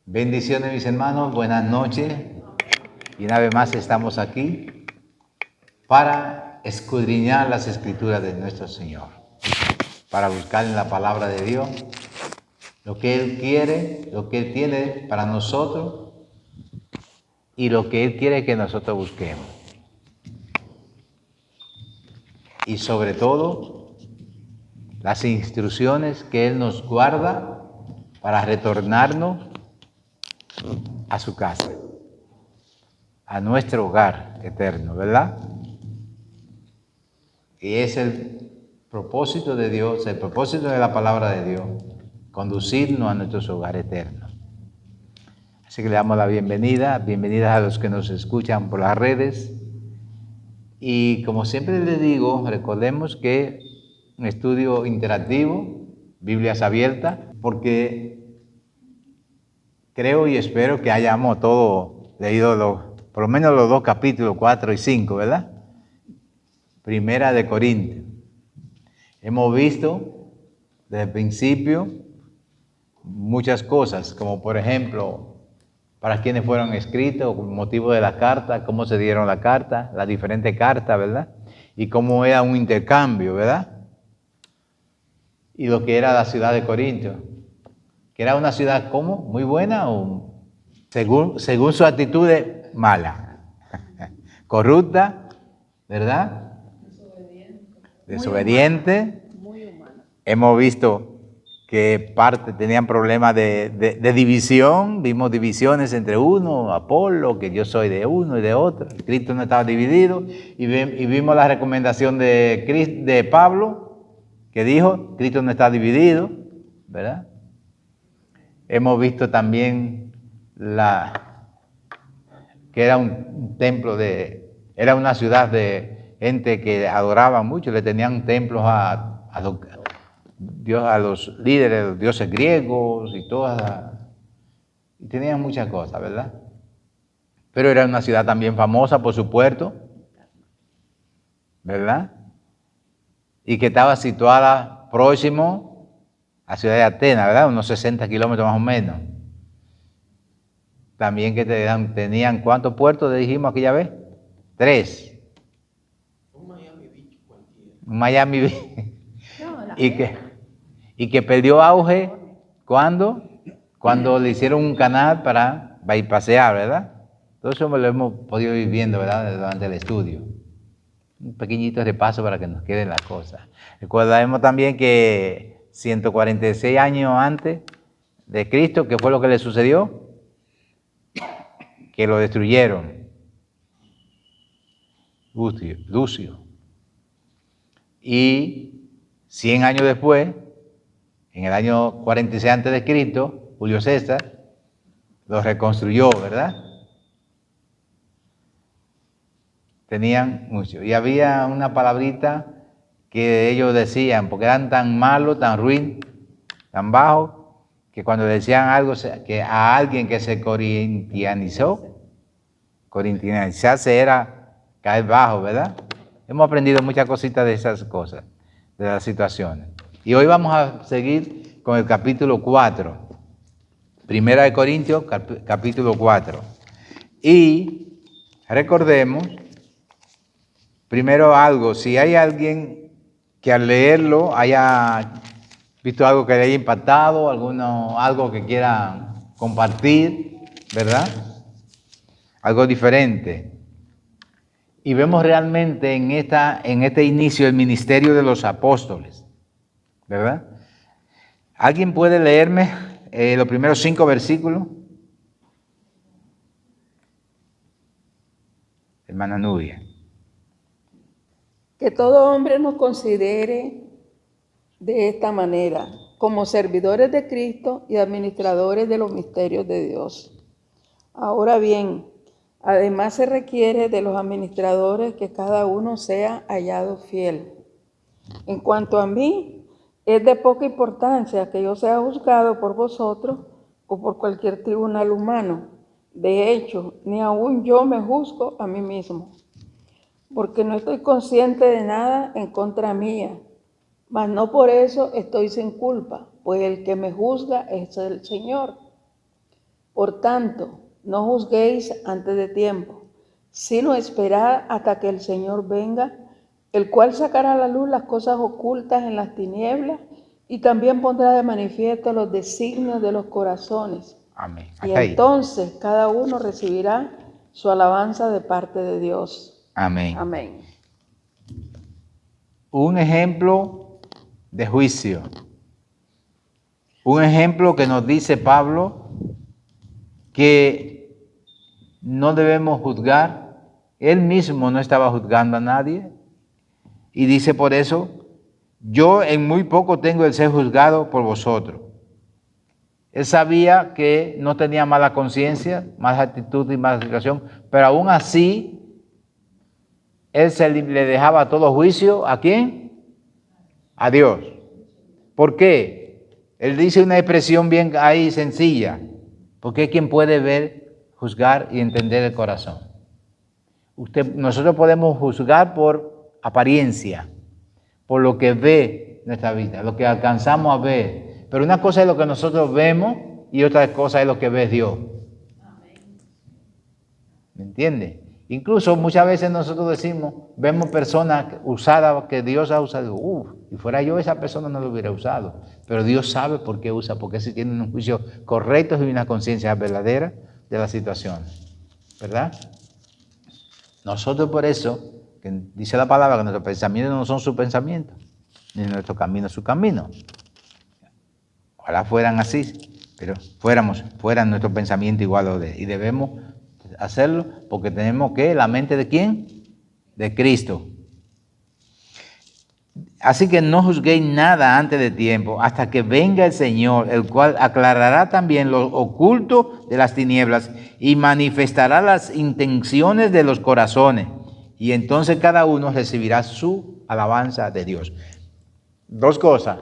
Bendiciones, mis hermanos, buenas noches. Y una vez más estamos aquí para escudriñar las escrituras de nuestro Señor, para buscar en la palabra de Dios lo que Él quiere, lo que Él tiene para nosotros y lo que Él quiere que nosotros busquemos. Y sobre todo, las instrucciones que Él nos guarda para retornarnos a su casa, a nuestro hogar eterno, ¿verdad? Y es el propósito de Dios, el propósito de la palabra de Dios, conducirnos a nuestros hogares eternos. Así que le damos la bienvenidas a los que nos escuchan por las redes. Y como siempre les digo, recordemos que un estudio interactivo, Biblias abiertas, porque creo y espero que hayamos todos leído por lo menos los 2 capítulos, 4 y 5, ¿verdad? Primera de Corintios. Hemos visto desde el principio muchas cosas, como por ejemplo, para quiénes fueron escritos, el motivo de la carta, cómo se dieron la carta, las diferentes cartas, ¿verdad? Y cómo era un intercambio, ¿verdad? Y lo que era la ciudad de Corinto, que era una ciudad, ¿cómo? Muy buena o según su actitud mala, corrupta, ¿verdad? Desobediente. Muy humana. Hemos visto que tenían problemas de división, vimos divisiones entre uno, Apolo, que yo soy de uno y de otro. Cristo no estaba dividido, y vimos la recomendación de Pablo, que dijo, Cristo no está dividido, ¿verdad? Hemos visto también que era un templo era una ciudad de gente que adoraba mucho, le tenían templos a los líderes, los dioses griegos y y tenían muchas cosas, ¿verdad? Pero era una ciudad también famosa por su puerto, ¿verdad? Y que estaba situada próximo a la ciudad de Atenas, ¿verdad? Unos 60 kilómetros más o menos. También que tenían, ¿cuántos puertos dijimos aquella vez? 3. Un Miami Beach cualquiera. Un Miami Beach. Y que perdió auge cuando le hicieron un canal para bypassear, ¿verdad? Todo eso lo hemos podido ir viendo, ¿verdad? Durante el estudio. Un pequeñito repaso para que nos queden las cosas. Recordemos también que 146 años antes de Cristo, ¿qué fue lo que le sucedió? Que lo destruyeron. Lucio. Y 100 años después, en el año 46 antes de Cristo, Julio César lo reconstruyó, ¿verdad? Tenían mucho. Y había una palabrita que ellos decían, porque eran tan malos, tan ruin, tan bajos, que cuando decían algo, que a alguien que se corintianizarse era caer bajo, ¿verdad? Hemos aprendido muchas cositas de esas cosas, de las situaciones. Y hoy vamos a seguir con el capítulo 4. Primera de Corintios, capítulo 4. Y recordemos, primero algo, si hay alguien que al leerlo haya visto algo que le haya impactado, algo que quiera compartir, ¿verdad? Algo diferente. Y vemos realmente en este inicio el ministerio de los apóstoles, ¿verdad? ¿Alguien puede leerme los primeros 5 versículos? Hermana Nubia. Que todo hombre nos considere de esta manera, como servidores de Cristo y administradores de los misterios de Dios. Ahora bien, además se requiere de los administradores que cada uno sea hallado fiel. En cuanto a mí, es de poca importancia que yo sea juzgado por vosotros o por cualquier tribunal humano. De hecho, ni aún yo me juzgo a mí mismo, porque no estoy consciente de nada en contra mía, mas no por eso estoy sin culpa, pues el que me juzga es el Señor. Por tanto, no juzguéis antes de tiempo, sino esperad hasta que el Señor venga, el cual sacará a la luz las cosas ocultas en las tinieblas y también pondrá de manifiesto los designios de los corazones. Amén. Y Hasta ahí. entonces cada uno recibirá su alabanza de parte de Dios. Amén. Amén. Un ejemplo de juicio. Un ejemplo que nos dice Pablo que no debemos juzgar. Él mismo no estaba juzgando a nadie. Y dice por eso, yo en muy poco tengo el ser juzgado por vosotros. Él sabía que no tenía mala conciencia, mala actitud y mala situación, pero aún así, él le dejaba todo juicio, ¿a quién? A Dios. ¿Por qué? Él dice una expresión bien ahí sencilla, porque es quien puede ver, juzgar y entender el corazón. Nosotros podemos juzgar por apariencia, por lo que ve nuestra vida, lo que alcanzamos a ver. Pero una cosa es lo que nosotros vemos y otra cosa es lo que ve Dios. ¿Me entiende? Incluso muchas veces nosotros decimos, vemos personas usadas que Dios ha usado. Si fuera yo, esa persona no lo hubiera usado. Pero Dios sabe por qué usa, porque si tiene un juicio correcto y una conciencia verdadera de la situación. ¿Verdad? Nosotros por eso, que dice la palabra que nuestros pensamientos no son sus pensamientos, ni nuestro camino su camino. Ojalá fueran así, pero fuera nuestro pensamiento igual a de. Y debemos hacerlo porque tenemos que la mente de ¿quién? De Cristo. Así que no juzguéis nada antes de tiempo, hasta que venga el Señor, el cual aclarará también lo oculto de las tinieblas y manifestará las intenciones de los corazones. Y entonces cada uno recibirá su alabanza de Dios. Dos cosas.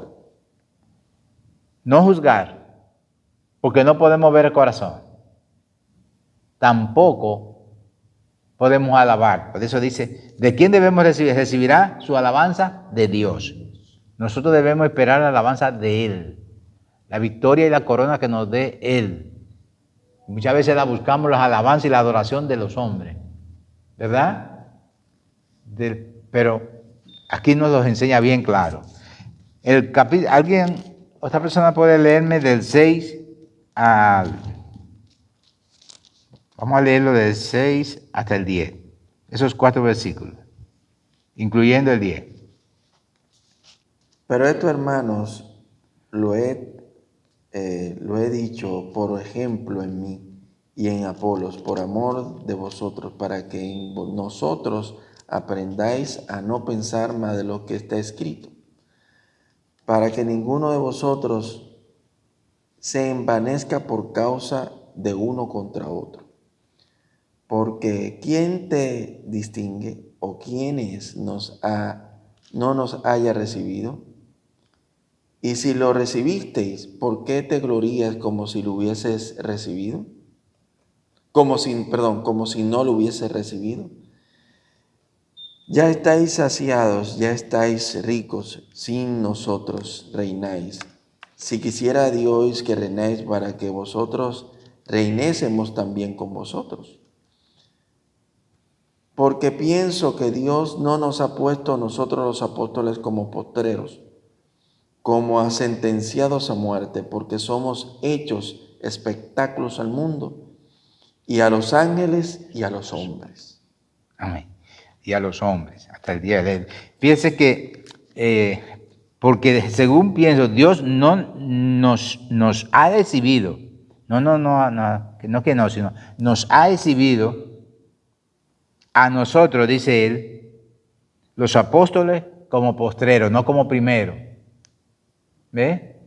No juzgar, porque no podemos ver el corazón. Tampoco podemos alabar. Por eso dice, ¿de quién debemos recibir? Recibirá su alabanza de Dios. Nosotros debemos esperar la alabanza de Él. La victoria y la corona que nos dé Él. Muchas veces la buscamos, las alabanzas y la adoración de los hombres. ¿Verdad? Pero aquí nos los enseña bien claro. Otra persona puede leerme del 6 al... Vamos a leerlo del 6 hasta el 10. Esos 4 versículos, incluyendo el 10. Pero esto, hermanos, lo he dicho por ejemplo en mí y en Apolos, por amor de vosotros, para que en nosotros aprendáis a no pensar más de lo que está escrito, para que ninguno de vosotros se envanezca por causa de uno contra otro. Porque ¿quién te distingue o quiénes no nos haya recibido? Y si lo recibisteis, ¿por qué te glorías como si lo hubieses recibido? Como si no lo hubieses recibido. Ya estáis saciados, ya estáis ricos, sin nosotros reináis. Si quisiera Dios que reináis para que vosotros reinésemos también con vosotros. Porque pienso que Dios no nos ha puesto a nosotros los apóstoles como postreros, como a sentenciados a muerte, porque somos hechos espectáculos al mundo, y a los ángeles y a los hombres. Amén. Y a los hombres, hasta el día de él. Fíjense que, porque según pienso, Dios no nos ha exhibido, sino nos ha exhibido a nosotros, dice él, los apóstoles como postreros, no como primero. ¿Ve?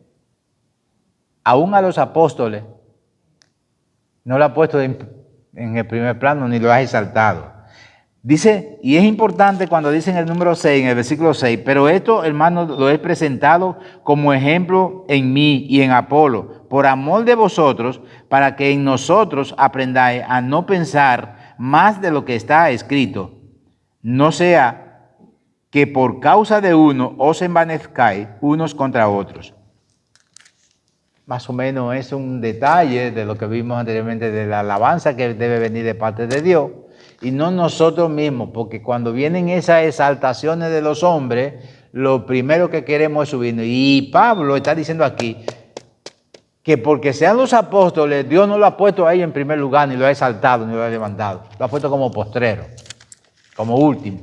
Aún a los apóstoles no lo ha puesto en el primer plano ni lo ha exaltado. Dice, y es importante cuando dice en el número 6, en el versículo 6, pero esto, hermanos, lo he presentado como ejemplo en mí y en Apolo, por amor de vosotros, para que en nosotros aprendáis a no pensar más de lo que está escrito, no sea que por causa de uno os envanezcáis unos contra otros. Más o menos es un detalle de lo que vimos anteriormente de la alabanza que debe venir de parte de Dios y no nosotros mismos, porque cuando vienen esas exaltaciones de los hombres, lo primero que queremos es subirnos. Y Pablo está diciendo aquí que porque sean los apóstoles, Dios no lo ha puesto ahí en primer lugar, ni lo ha exaltado, ni lo ha levantado. Lo ha puesto como postrero, como último.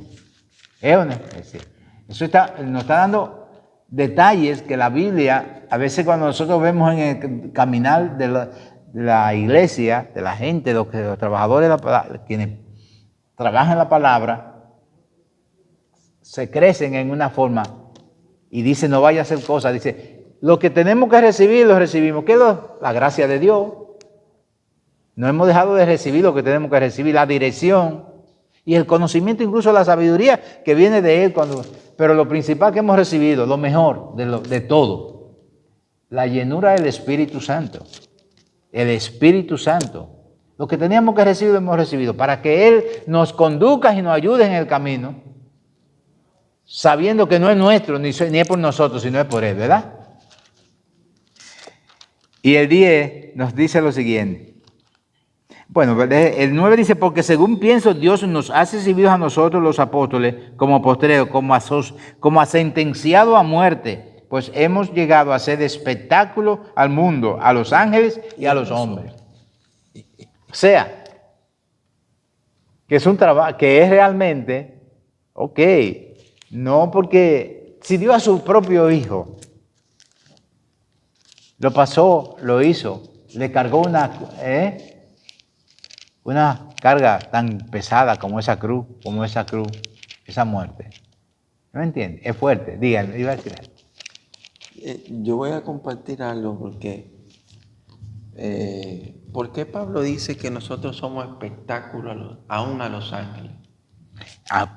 ¿Es o no? Es decir, eso nos está dando detalles que la Biblia, a veces cuando nosotros vemos en el caminar de la iglesia, de la gente, los trabajadores, quienes trabajan la palabra, se crecen en una forma y dice no vaya a hacer cosas, dice lo que tenemos que recibir lo recibimos, ¿qué es la gracia de Dios? No hemos dejado de recibir lo que tenemos que recibir, la dirección y el conocimiento, incluso la sabiduría que viene de Él. Pero lo principal que hemos recibido, lo mejor de todo, la llenura del Espíritu Santo. El Espíritu Santo. Lo que teníamos que recibir lo hemos recibido para que Él nos conduzca y nos ayude en el camino, sabiendo que no es nuestro, ni es por nosotros, sino es por Él, ¿verdad? Y el 10 nos dice lo siguiente. Bueno, el 9 dice, porque según pienso, Dios nos ha recibido a nosotros los apóstoles como postreros, como a sentenciado a muerte, pues hemos llegado a ser espectáculo al mundo, a los ángeles y a los hombres. O sea, que es un trabajo, que es realmente, ok, no porque si Dios a su propio hijo lo pasó, lo hizo, le cargó una carga tan pesada como esa cruz, esa muerte. ¿No me entiende? Es fuerte. Díganme, iba a decir algo. Yo voy a compartir algo porque ¿por qué Pablo dice que nosotros somos espectáculos aún a los ángeles?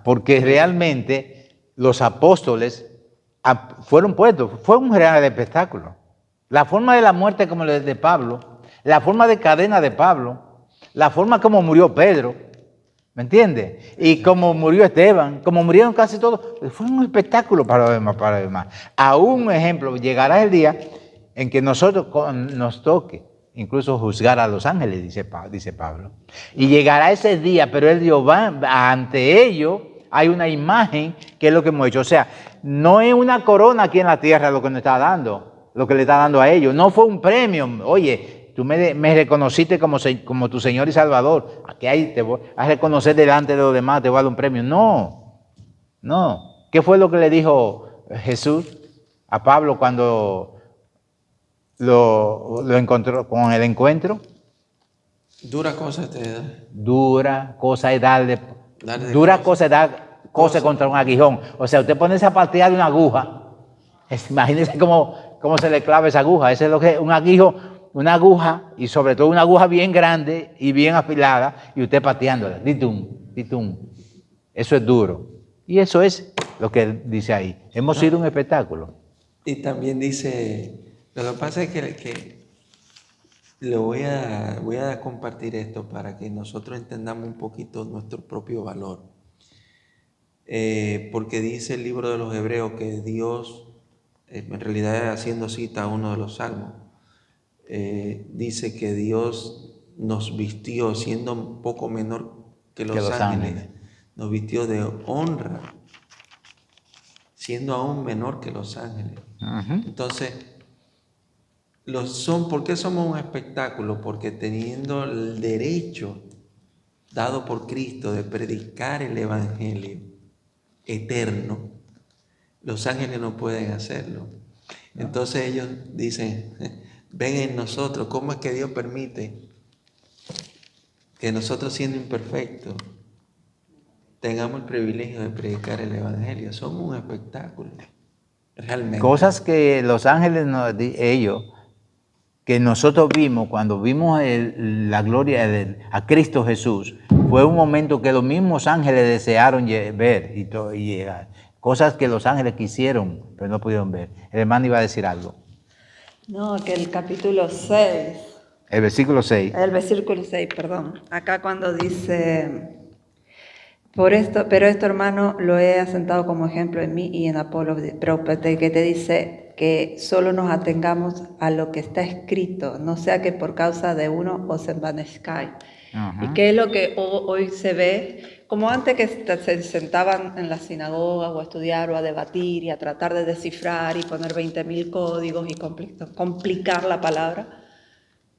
Porque realmente los apóstoles fueron puestos, fue un real espectáculo. La forma de la muerte como la de Pablo, la forma de cadena de Pablo, la forma como murió Pedro, ¿me entiendes? Y como murió Esteban, como murieron casi todos, fue un espectáculo para los demás. Aún un ejemplo, llegará el día en que nosotros nos toque incluso juzgar a los ángeles, dice Pablo. Y llegará ese día, pero él dijo, ante ellos hay una imagen que es lo que hemos hecho. O sea, no es una corona aquí en la tierra lo que nos está dando, lo que le está dando a ellos. No fue un premio, oye, tú me reconociste como tu Señor y Salvador. Aquí te voy a reconocer delante de los demás, te voy a dar un premio. No. ¿Qué fue lo que le dijo Jesús a Pablo cuando lo encontró con el encuentro? Dura cosa te da. Dura cosa es darle. Dura cosa es dar cosa contra un aguijón. O sea, usted pone esa partida de una aguja. Imagínese cómo se le clava esa aguja. Ese es lo que es un aguijo. Una aguja, y sobre todo una aguja bien grande y bien afilada, y usted pateándola, titum. Eso es duro. Y eso es lo que él dice ahí. Hemos sido un espectáculo. Y también dice, lo que pasa es que voy a compartir esto para que nosotros entendamos un poquito nuestro propio valor. Porque dice el libro de los Hebreos que Dios, en realidad haciendo cita a uno de los salmos, dice que Dios nos vistió siendo un poco menor que los ángeles. Nos vistió de honra, siendo aún menor que los ángeles. Uh-huh. Entonces, ¿por qué somos un espectáculo? Porque teniendo el derecho dado por Cristo de predicar el Evangelio eterno, los ángeles no pueden hacerlo. Entonces ellos dicen, ven en nosotros, ¿cómo es que Dios permite que nosotros siendo imperfectos tengamos el privilegio de predicar el Evangelio? Somos un espectáculo, realmente. Cosas que los ángeles, que nosotros vimos cuando vimos la gloria a Cristo Jesús, fue un momento que los mismos ángeles desearon ver y llegar. Cosas que los ángeles quisieron, pero no pudieron ver. El hermano iba a decir algo. No, que el capítulo 6. El versículo 6. El versículo 6, perdón. Acá cuando dice, Pero esto, hermano, lo he asentado como ejemplo en mí y en Apolo, pero que te dice que solo nos atengamos a lo que está escrito, no sea que por causa de uno os envanezcáis. ¿Y qué es lo que hoy se ve? Como antes que se sentaban en la sinagoga o a estudiar o a debatir y a tratar de descifrar y poner 20.000 códigos y complicar la palabra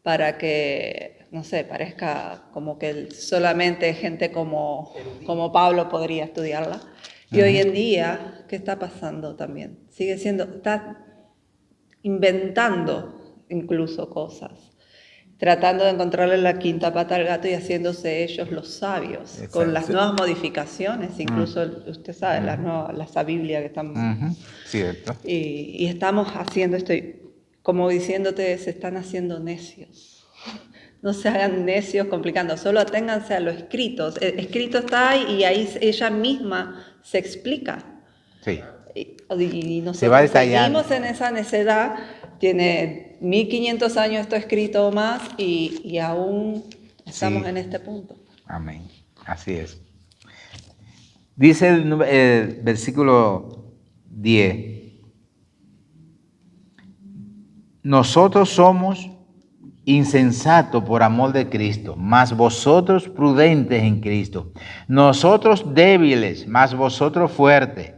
para que, no sé, parezca como que solamente gente como Pablo podría estudiarla. Y hoy en día, ¿qué está pasando también? Está inventando incluso cosas, tratando de encontrarle la quinta pata al gato y haciéndose ellos los sabios, Exacto. con las nuevas modificaciones, incluso usted sabe, la Biblia que están... Cierto. Y estamos haciendo esto, como diciéndote, se están haciendo necios. No se hagan necios complicando, solo aténganse a lo escrito. Escrito está ahí y ahí ella misma se explica. Sí. Y nosotros Se va detallando. seguimos en esa necedad, tiene 1500 años esto escrito más y aún estamos Sí. en este punto. Amén. Así es. Dice el versículo 10. Nosotros somos insensatos por amor de Cristo, mas vosotros prudentes en Cristo. Nosotros débiles, mas vosotros fuertes.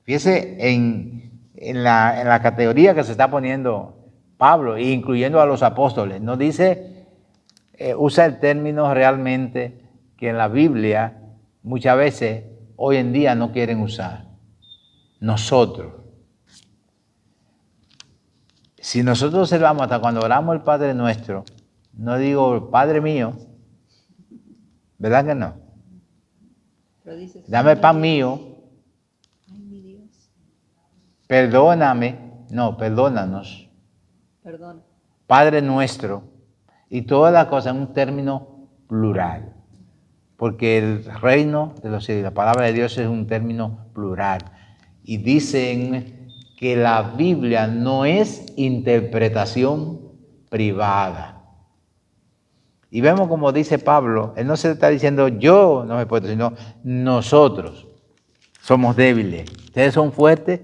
Fíjese en la categoría que se está poniendo Pablo, incluyendo a los apóstoles. No dice, usa el término realmente que en la Biblia muchas veces hoy en día no quieren usar. Nosotros. Si nosotros observamos hasta cuando oramos el Padre Nuestro, no digo Padre mío, ¿verdad que no? Pero dices, Dame pan mío, ay, mi Dios, perdóname, no, perdónanos, perdona. Padre Nuestro, y toda la cosa en un término plural, porque el reino de los cielos, la palabra de Dios es un término plural, y dicen que la Biblia no es interpretación privada. Y vemos como dice Pablo, él no se está diciendo yo no me puedo, sino nosotros somos débiles. Ustedes son fuertes,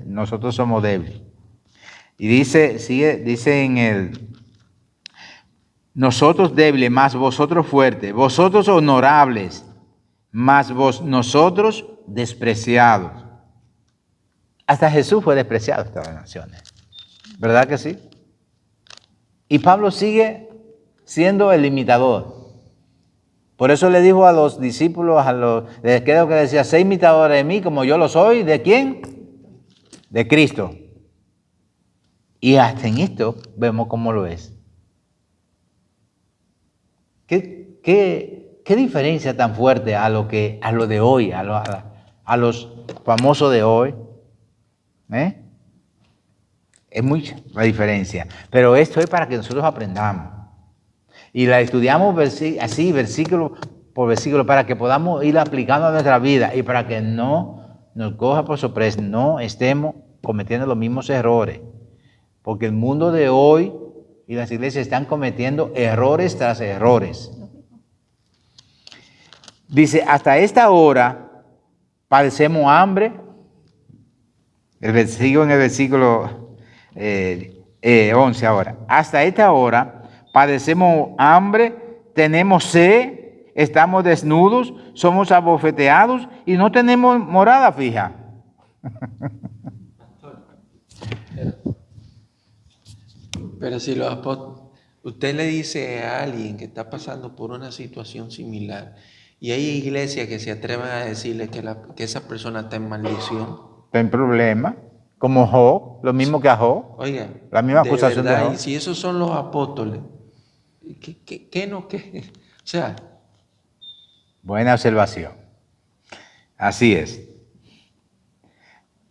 nosotros somos débiles. Y dice en el, nosotros débiles, más vosotros fuertes, vosotros honorables, más nosotros despreciados. Hasta Jesús fue despreciado de estas naciones. ¿Verdad que sí? Y Pablo sigue siendo el imitador. Por eso le dijo a los discípulos, creo que decía, sé imitadores de mí como yo lo soy. ¿De quién? De Cristo. Y hasta en esto vemos cómo lo es. ¿Qué diferencia tan fuerte a lo de hoy, a los famosos de hoy? Es mucha la diferencia, pero esto es para que nosotros aprendamos y la estudiamos así versículo por versículo para que podamos ir aplicando a nuestra vida y para que no nos coja por sorpresa, no estemos cometiendo los mismos errores, porque el mundo de hoy y las iglesias están cometiendo errores tras errores. Dice, hasta esta hora padecemos hambre. En el versículo 11 ahora. Hasta esta hora padecemos hambre, tenemos sed, estamos desnudos, somos abofeteados y no tenemos morada fija. Pero si usted le dice a alguien que está pasando por una situación similar y hay iglesias que se atreven a decirle que esa persona está en maldición. Ten problema, como Job, lo mismo que a Job. Oiga, la misma acusación de Job. Y si esos son los apóstoles, ¿qué no? ¿Qué? O sea. Buena observación. Así es.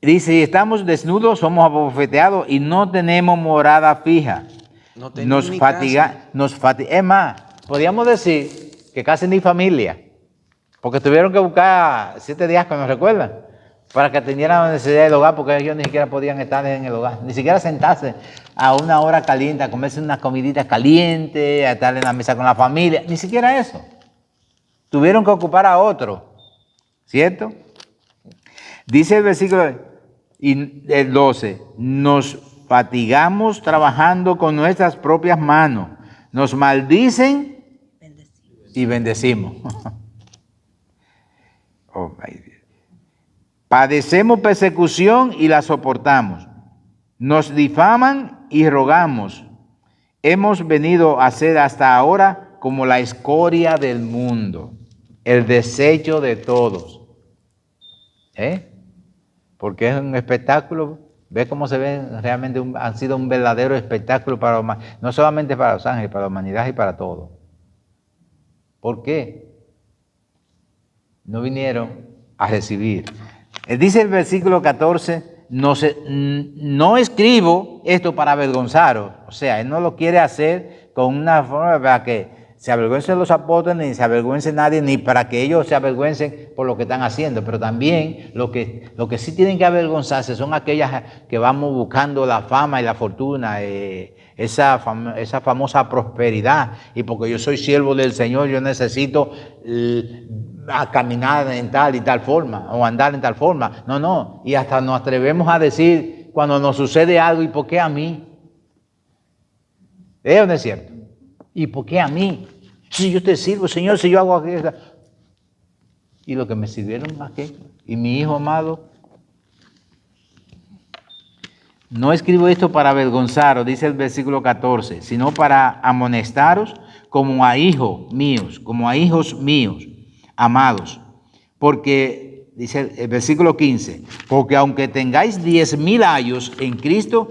Dice, estamos desnudos, somos abofeteados y no tenemos morada fija. No tenemos ni casa. Es más, podríamos decir que casi ni familia, porque tuvieron que buscar 7 días, que nos recuerdan, para que atendieran la necesidad del hogar, porque ellos ni siquiera podían estar en el hogar, ni siquiera sentarse a una hora caliente, a comerse unas comiditas calientes, a estar en la mesa con la familia, ni siquiera eso. Tuvieron que ocupar a otro ¿Cierto? Dice el versículo el 12, nos fatigamos trabajando con nuestras propias manos, nos maldicen y bendecimos. Oh, my Dios. Padecemos persecución y la soportamos. Nos difaman y rogamos. Hemos venido a ser hasta ahora como la escoria del mundo, el desecho de todos. Porque es un espectáculo. ¿Ves cómo se ve? Realmente han sido un verdadero espectáculo para no solamente para los ángeles, para la humanidad y para todos. ¿Por qué? No vinieron a recibir. Dice el versículo 14, no escribo esto para avergonzaros. O sea, él no lo quiere hacer con una forma para que se avergüencen los apóstoles, ni se avergüence nadie, ni para que ellos se avergüencen por lo que están haciendo. Pero también lo que sí tienen que avergonzarse son aquellas que vamos buscando la fama y la fortuna, esa famosa prosperidad. Y porque yo soy siervo del Señor, yo necesito a caminar en tal y tal forma, o andar en tal forma. No. Y hasta nos atrevemos a decir cuando nos sucede algo, ¿y por qué a mí? ¿Es o no es cierto? ¿Y por qué a mí? Si yo te sirvo, Señor, si yo hago aquello. Y lo que me sirvieron aquí, y mi hijo amado. No escribo esto para avergonzaros, dice el versículo 14, sino para amonestaros como a hijos míos, amados. Porque, dice el versículo 15, porque aunque tengáis 10,000 años en Cristo,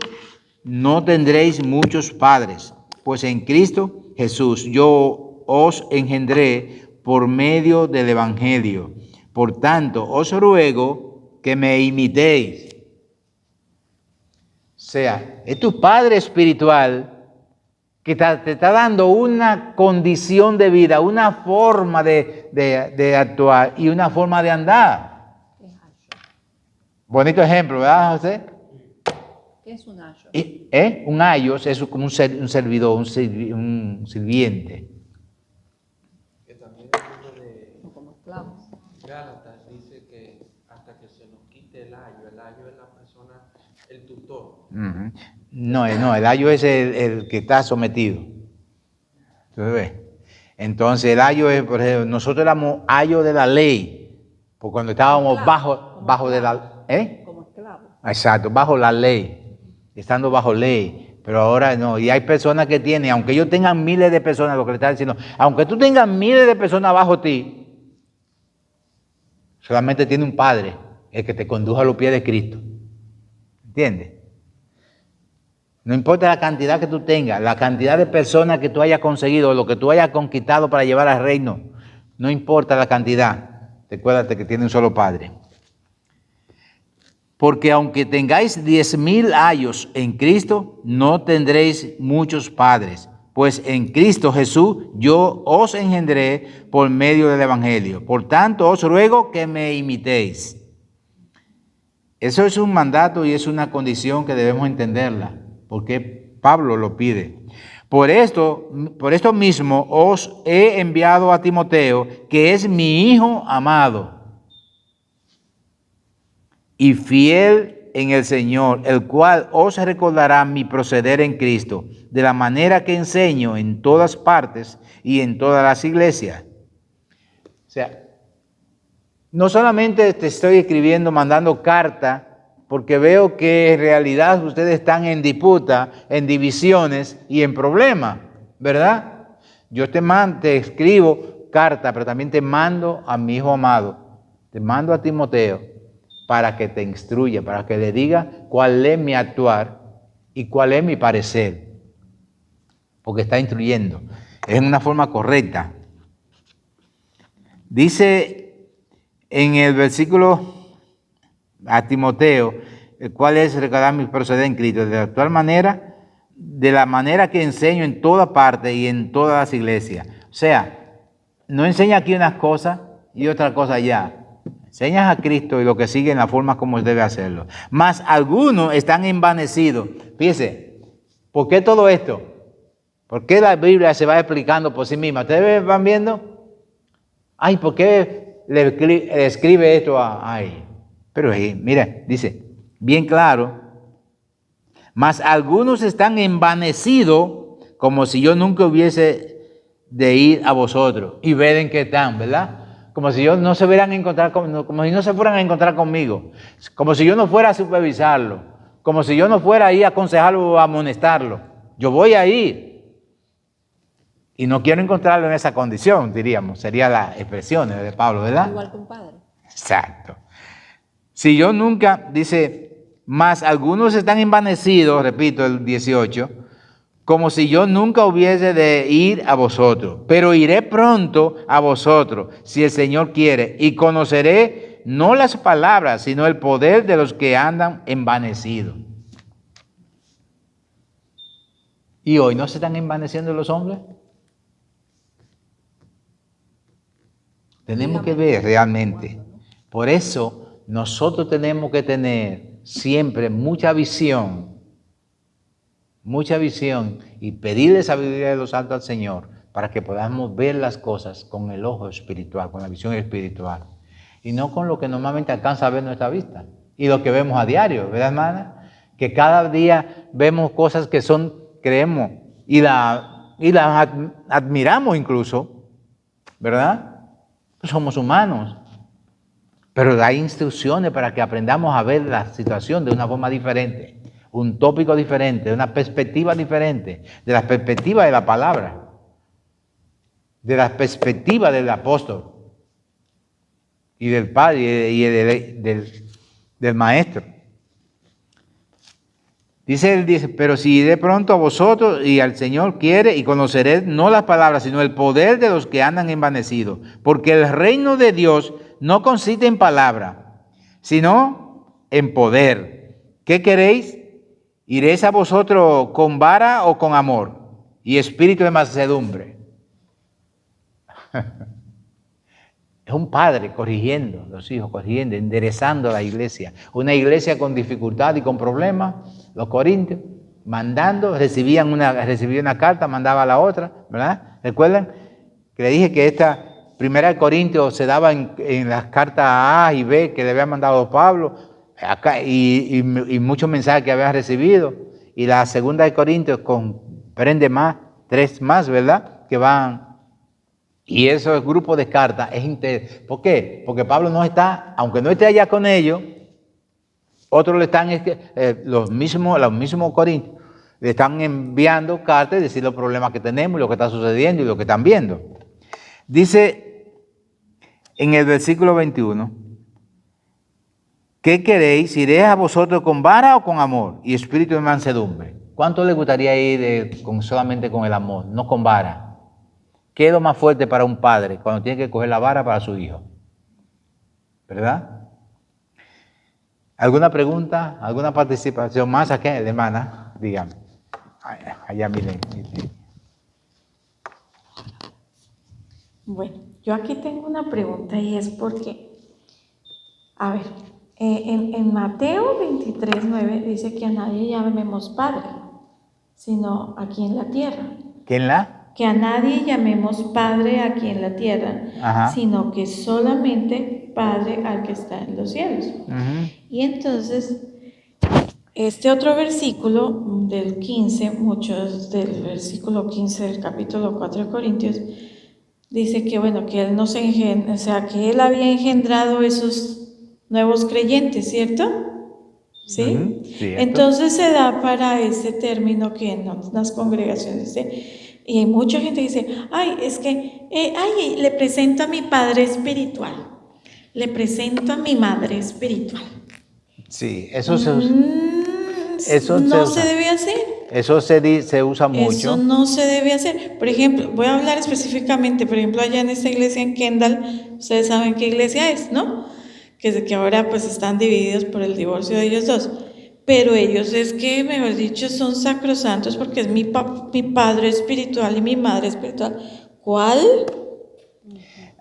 no tendréis muchos padres, pues en Cristo Jesús yo os engendré por medio del Evangelio. Por tanto, os ruego que me imitéis. O sea, es tu Padre espiritual que te está dando una condición de vida, una forma de actuar y una forma de andar. Bonito ejemplo, ¿verdad, José? ¿Qué es un ayo? Un ayos es como un servidor, un sirviente. Que también el libro de Como esclavos. Gálatas dice que hasta que se nos quite el ayo es la persona, el tutor. Uh-huh. No, el ayo es el que está sometido. ¿Entonces ves? Entonces el ayo es, por ejemplo, nosotros éramos ayo de la ley, porque cuando estábamos bajo de la... Como esclavos. Exacto, bajo la ley, estando bajo ley. Pero ahora no, y hay personas que tienen, aunque ellos tengan miles de personas, lo que le está diciendo, aunque tú tengas miles de personas bajo ti, solamente tiene un Padre, el que te condujo a los pies de Cristo. ¿Entiendes? No importa la cantidad que tú tengas, la cantidad de personas que tú hayas conseguido, lo que tú hayas conquistado para llevar al reino, no importa la cantidad, recuérdate que tiene un solo Padre. Porque aunque tengáis 10,000 años en Cristo, no tendréis muchos padres, pues en Cristo Jesús yo os engendré por medio del Evangelio. Por tanto, os ruego que me imitéis. Eso es un mandato y es una condición que debemos entenderla, porque Pablo lo pide. Por esto mismo os he enviado a Timoteo, que es mi hijo amado y fiel en el Señor, el cual os recordará mi proceder en Cristo, de la manera que enseño en todas partes y en todas las iglesias. O sea, no solamente te estoy escribiendo, mandando carta, porque veo que en realidad ustedes están en disputa, en divisiones y en problemas, ¿verdad? Yo te escribo carta, pero también te mando a mi hijo amado, te mando a Timoteo, para que te instruya, para que le diga cuál es mi actuar y cuál es mi parecer, porque está instruyendo, es en una forma correcta. Dice en el versículo a Timoteo, el cual es recordar mi proceder en Cristo, de la manera que enseño en toda parte y en todas las iglesias. O sea, no enseña aquí unas cosas y otra cosa allá. Enseñas a Cristo y lo que sigue en la forma como debe hacerlo. Mas algunos están envanecidos. Fíjense, ¿por qué todo esto? ¿Por qué la Biblia se va explicando por sí misma? ¿Ustedes van viendo? Ay, ¿por qué le escribe esto a ella. Pero mira, dice, bien claro, mas algunos están envanecidos como si yo nunca hubiese de ir a vosotros. Y ven que están, ¿verdad? Como si yo no se hubieran encontrar como si no se fueran a encontrar conmigo. Como si yo no fuera a supervisarlo. Como si yo no fuera a ir a aconsejarlo o a amonestarlo. Yo voy a ir. Y no quiero encontrarlo en esa condición, diríamos. Sería la expresión de Pablo, ¿verdad? Igual que un padre. Exacto. Si yo nunca, dice, más algunos están envanecidos, repito el 18, como si yo nunca hubiese de ir a vosotros, pero iré pronto a vosotros, si el Señor quiere, y conoceré no las palabras, sino el poder de los que andan envanecidos. ¿Y hoy no se están envaneciendo los hombres? Tenemos que ver realmente. Por eso nosotros tenemos que tener siempre mucha visión y pedirle sabiduría de los altos al Señor para que podamos ver las cosas con el ojo espiritual, con la visión espiritual y no con lo que normalmente alcanza a ver nuestra vista y lo que vemos a diario, ¿verdad, hermana? Que cada día vemos cosas que creemos y las admiramos incluso, ¿verdad? Somos humanos, pero hay instrucciones para que aprendamos a ver la situación de una forma diferente, un tópico diferente, de una perspectiva diferente, de la perspectiva de la palabra, de la perspectiva del apóstol y del padre y del maestro. Dice, pero si iré pronto a vosotros y al Señor quiere y conoceré no las palabras, sino el poder de los que andan envanecidos. Porque el reino de Dios no consiste en palabra, sino en poder. ¿Qué queréis? ¿Iréis a vosotros con vara o con amor y espíritu de mansedumbre? Es un padre corrigiendo, los hijos corrigiendo, enderezando la iglesia. Una iglesia con dificultad y con problemas. Los corintios, recibían una carta, mandaba la otra, ¿verdad? ¿Recuerdan? Que le dije que esta primera de Corintios se daba en las cartas A y B que le había mandado Pablo, acá, y muchos mensajes que había recibido. Y la segunda de Corintios comprende más, 3 más, ¿verdad? Que van. Y esos grupos de cartas ¿por qué? Porque Pablo no está, aunque no esté allá con ellos, otros le están, los mismos corintios, le están enviando cartas y decir los problemas que tenemos, lo que está sucediendo y lo que están viendo. Dice en el versículo 21, ¿qué queréis? ¿Iréis a vosotros con vara o con amor y espíritu de mansedumbre? ¿Cuánto le gustaría ir solamente con el amor, no con vara? ¿Qué es lo más fuerte para un padre cuando tiene que coger la vara para su hijo? ¿Verdad? ¿Alguna pregunta? ¿Alguna participación más aquí, hermana? Dígame. Allá miren. Bueno, yo aquí tengo una pregunta y es porque, a ver, en Mateo 23:9 dice que a nadie llamemos Padre, sino aquí en la tierra. ¿Quién la? Que a nadie llamemos Padre aquí en la tierra, Ajá. sino que solamente Padre al que está en los cielos. Uh-huh. Y entonces, este otro versículo del 15, muchos del versículo 15 del capítulo 4 de Corintios, dice que bueno, que él no se engendra, o sea, que él había engendrado esos nuevos creyentes, ¿cierto? ¿Sí? Uh-huh. Cierto. Entonces se da para ese término que en las congregaciones y hay mucha gente que dice, ay, es que, le presento a mi padre espiritual, le presento a mi madre espiritual. Sí, eso se usa. Eso no se debe hacer. Eso se usa mucho. Eso no se debe hacer. Por ejemplo, voy a hablar específicamente, por ejemplo, allá en esta iglesia en Kendall, ustedes saben qué iglesia es, ¿no? Que ahora pues están divididos por el divorcio de ellos dos. Pero ellos es que, mejor dicho, son sacrosantos porque es mi padre espiritual y mi madre espiritual. ¿Cuál?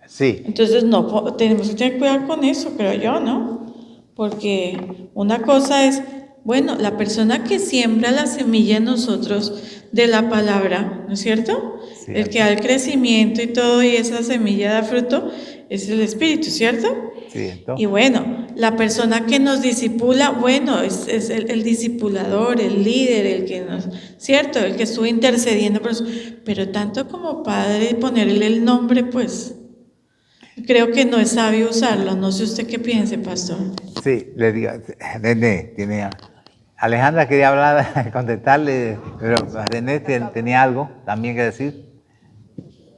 Sí. Entonces, no, tenemos que tener cuidado con eso, creo yo, ¿no? Porque una cosa es, bueno, la persona que siembra la semilla en nosotros de la palabra, ¿no es cierto? El que da el crecimiento y todo y esa semilla da fruto, es el Espíritu, ¿cierto? Sí, entonces, Y bueno, la persona que nos disipula, bueno, es el discipulador, el líder, el que nos, ¿cierto? El que estuvo intercediendo por eso. Pero tanto como padre, ponerle el nombre, pues, creo que no es sabio usarlo. No sé usted qué piense, pastor. sí, le digo, René, Alejandra quería hablar, contestarle, pero René tenía algo también que decir.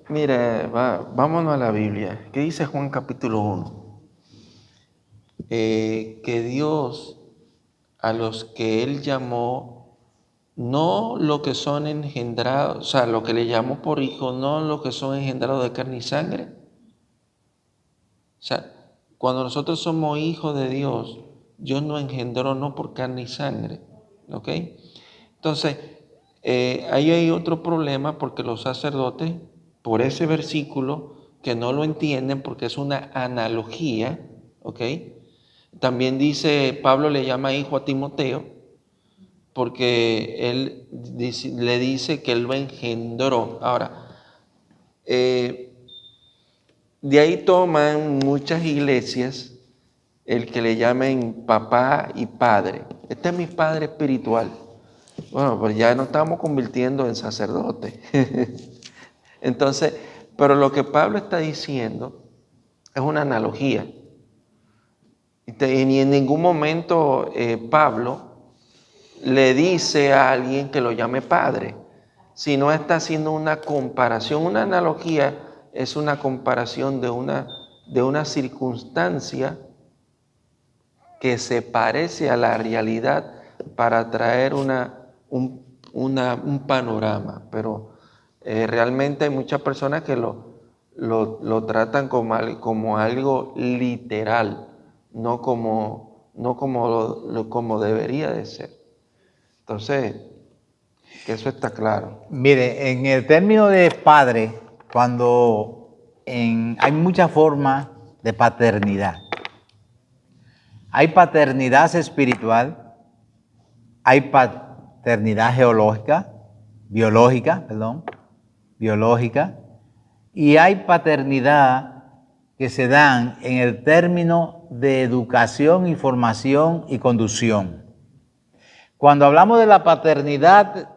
Mira, vámonos a la Biblia. ¿Qué dice Juan capítulo 1? Que Dios, a los que Él llamó, no lo que son engendrados, o sea, lo que le llamó por hijo, no lo que son engendrados de carne y sangre. O sea, cuando nosotros somos hijos de Dios, Dios nos engendró no por carne y sangre, ¿ok? Entonces, ahí hay otro problema porque los sacerdotes, por ese versículo, que no lo entienden porque es una analogía, ¿ok? También dice, Pablo le llama hijo a Timoteo, porque él le dice que él lo engendró. Ahora, de ahí toman muchas iglesias el que le llamen papá y padre. Este es mi padre espiritual. Bueno, pues ya nos estamos convirtiendo en sacerdotes. Entonces, pero lo que Pablo está diciendo es una analogía. Y en ningún momento Pablo le dice a alguien que lo llame padre, sino está haciendo una comparación. Una analogía es una comparación de una circunstancia que se parece a la realidad para traer un panorama. Pero realmente hay muchas personas que lo tratan como algo literal, no como debería de ser. Entonces, que eso está claro. Mire, en el término de padre, hay muchas formas de paternidad. Hay paternidad espiritual, hay paternidad biológica, y hay paternidad que se dan en el término de educación y formación y conducción. Cuando hablamos de la paternidad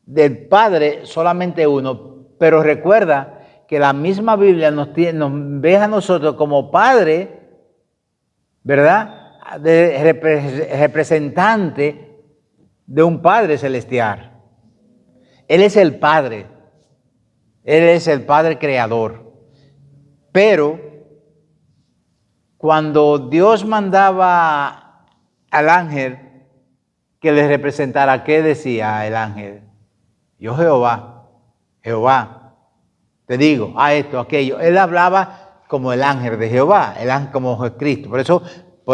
del padre, solamente uno, pero recuerda que la misma Biblia nos ve a nosotros como padre, ¿verdad? Representante de un Padre celestial. Él es el Padre. Él es el Padre creador. Pero cuando Dios mandaba al ángel que le representara, ¿qué decía el ángel? Yo Jehová, te digo, esto, aquello. Él hablaba como el ángel de Jehová, el ángel como Cristo. Por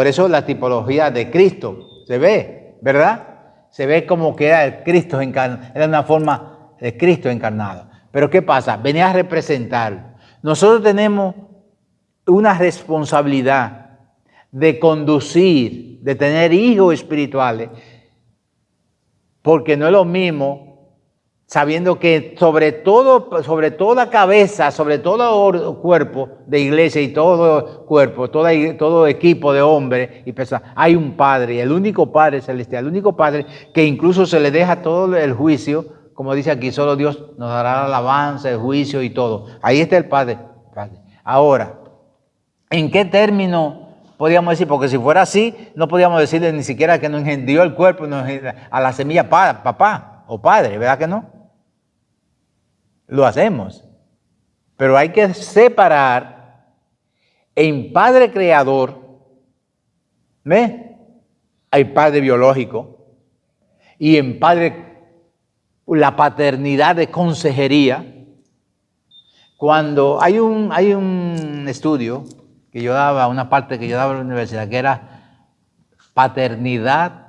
eso la tipología de Cristo se ve, ¿verdad? Se ve como que era el Cristo encarnado, era una forma de Cristo encarnado. Pero ¿qué pasa? Venía a representar. Nosotros tenemos una responsabilidad de conducir, de tener hijos espirituales, porque no es lo mismo, sabiendo que sobre toda cabeza, sobre todo cuerpo de iglesia y todo cuerpo, todo equipo de hombres y personas, hay un Padre, el único Padre celestial, el único Padre que incluso se le deja todo el juicio, como dice aquí, solo Dios nos dará la alabanza, el juicio y todo. Ahí está el Padre. Ahora, ¿en qué término podríamos decir? Porque si fuera así, no podríamos decirle ni siquiera que nos engendraó el cuerpo a la semilla papá o padre, ¿verdad que no? Lo hacemos. Pero hay que separar en Padre creador, ¿ve? Hay Padre biológico y en Padre la paternidad de consejería. Cuando hay un estudio que yo daba, una parte que yo daba en la universidad, que era paternidad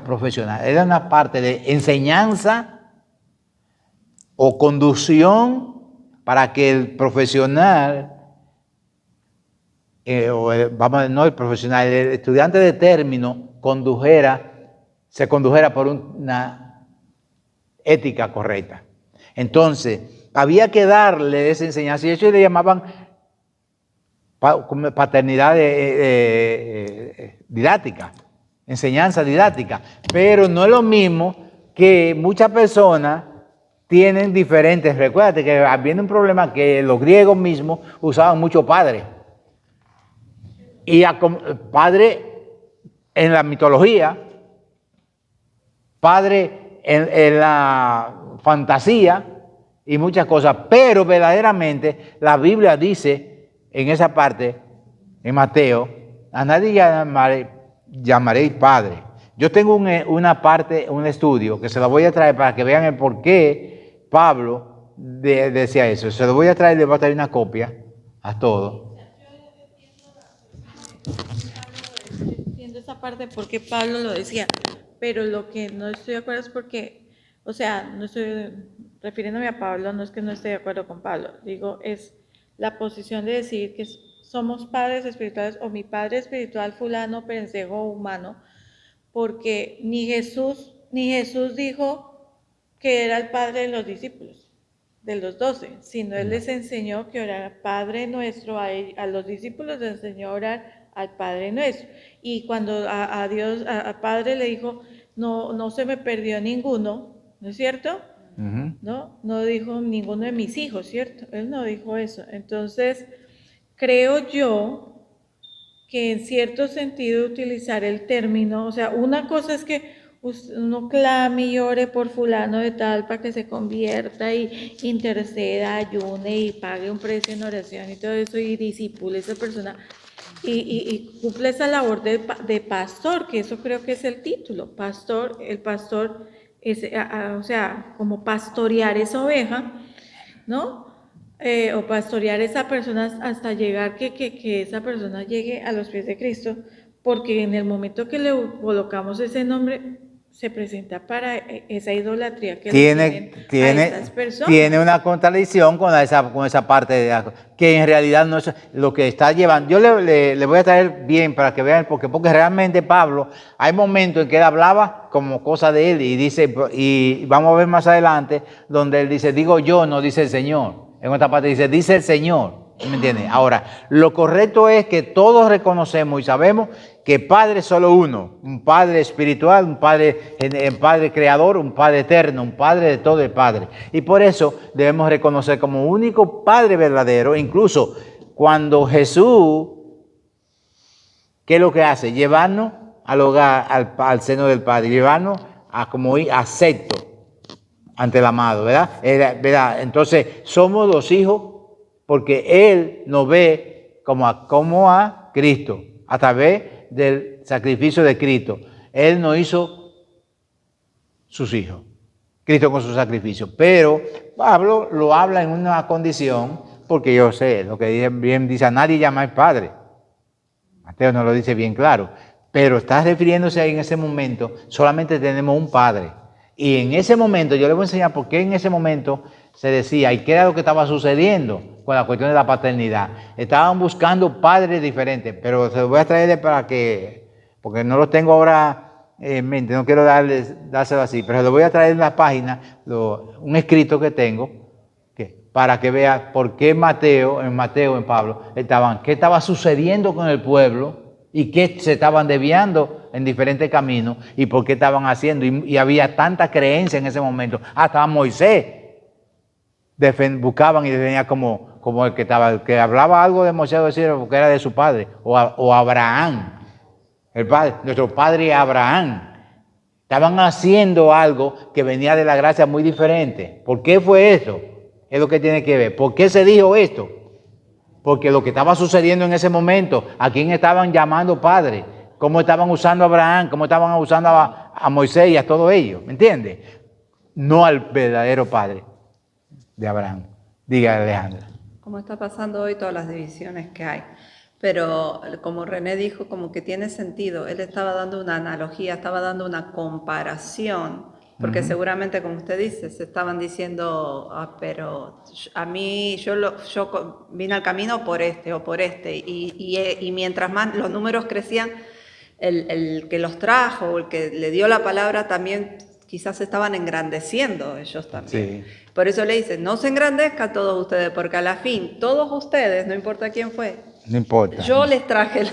profesional. Era una parte de enseñanza o conducción para que el profesional, no el profesional, el estudiante de término se condujera por una ética correcta. Entonces, había que darle esa enseñanza y ellos le llamaban paternidad didáctica, enseñanza didáctica. Pero no es lo mismo que muchas personas tienen diferentes. Recuérdate que había un problema que los griegos mismos usaban mucho padre. Y padre en la mitología, padre en la fantasía y muchas cosas. Pero verdaderamente la Biblia dice en esa parte, en Mateo, a nadie llamaréis padre. Yo tengo una parte, un estudio que se lo voy a traer para que vean el por qué Pablo decía eso. Se lo voy a traer, le voy a traer una copia a todos. Entiendo esa parte porque Pablo lo decía, pero lo que no estoy de acuerdo es porque, o sea, no estoy refiriéndome a Pablo, no es que no esté de acuerdo con Pablo, digo, es la posición de decir que somos padres espirituales o mi padre espiritual fulano, pensejo humano, porque ni Jesús dijo que era el padre de los discípulos, de los 12, sino él les enseñó que orar Padre Nuestro, a los discípulos les enseñó a orar al Padre Nuestro. Y cuando a Dios, a Padre le dijo, no se me perdió ninguno, ¿no es cierto? No dijo ninguno de mis hijos, ¿cierto? Él no dijo eso. Entonces, creo yo que en cierto sentido utilizar el término, o sea, una cosa es que uno clame y ore por fulano de tal para que se convierta y interceda, ayune y pague un precio en oración y todo eso y disipule a esa persona y cumple esa labor de pastor, que eso creo que es el título, pastor, el pastor es, o sea, como pastorear esa oveja, ¿no? O pastorear a esa persona hasta llegar que esa persona llegue a los pies de Cristo, porque en el momento que le colocamos ese nombre, se presenta para esa idolatría que tienen a estas personas. Tiene una contradicción con esa parte que en realidad no es lo que está llevando. Yo le voy a traer bien para que vean, porque realmente Pablo, hay momentos en que él hablaba como cosa de él y dice, y vamos a ver más adelante, donde él dice, digo yo, no dice el Señor. En otra parte dice el Señor. ¿Me entiendes? Ahora, lo correcto es que todos reconocemos y sabemos que Padre es solo uno, un Padre espiritual, un Padre creador, un Padre eterno, un Padre de todo el Padre. Y por eso debemos reconocer como único Padre verdadero, incluso cuando Jesús, ¿qué es lo que hace? Llevarnos al hogar, al seno del Padre, llevarnos a como ir acepto ante el amado, ¿verdad? Entonces, somos los hijos porque Él nos ve como a Cristo, a través del sacrificio de Cristo. Él nos hizo sus hijos, Cristo con su sacrificio. Pero Pablo lo habla en una condición, porque yo sé, lo que bien dice, a nadie llamáis Padre. Mateo nos lo dice bien claro. Pero está refiriéndose ahí en ese momento, solamente tenemos un Padre. Y en ese momento, yo les voy a enseñar por qué en ese momento se decía, y qué era lo que estaba sucediendo con la cuestión de la paternidad. Estaban buscando padres diferentes, pero se los voy a traer porque no los tengo ahora en mente, no quiero dárselo así, pero se los voy a traer en la página, un escrito que tengo, para que vea por qué en Pablo, qué estaba sucediendo con el pueblo y qué se estaban desviando en diferentes caminos y por qué estaban haciendo. Y había tanta creencia en ese momento. Hasta Moisés buscaban y defendían como el que hablaba algo de Moisés, decía porque era de su padre, o Abraham, nuestro padre Abraham. Estaban haciendo algo que venía de la gracia muy diferente. ¿Por qué fue eso? Es lo que tiene que ver. ¿Por qué se dijo esto? Porque lo que estaba sucediendo en ese momento, ¿a quién estaban llamando padre? ¿Cómo estaban usando a Abraham? ¿Cómo estaban usando a Moisés y a todos ellos? ¿Me entiendes? No al verdadero padre de Abraham. Diga, Alejandra. Como está pasando hoy todas las divisiones que hay. Pero como René dijo, como que tiene sentido. Él estaba dando una analogía, estaba dando una comparación. Porque seguramente, como usted dice, se estaban diciendo, pero a mí, yo vine al camino por este o por este. Y mientras más los números crecían, el que los trajo o el que le dio la palabra también quizás estaban engrandeciendo ellos también. Sí. Por eso le dice, no se engrandezca todos ustedes, porque a la fin, todos ustedes, no importa quién fue, No importa. yo les traje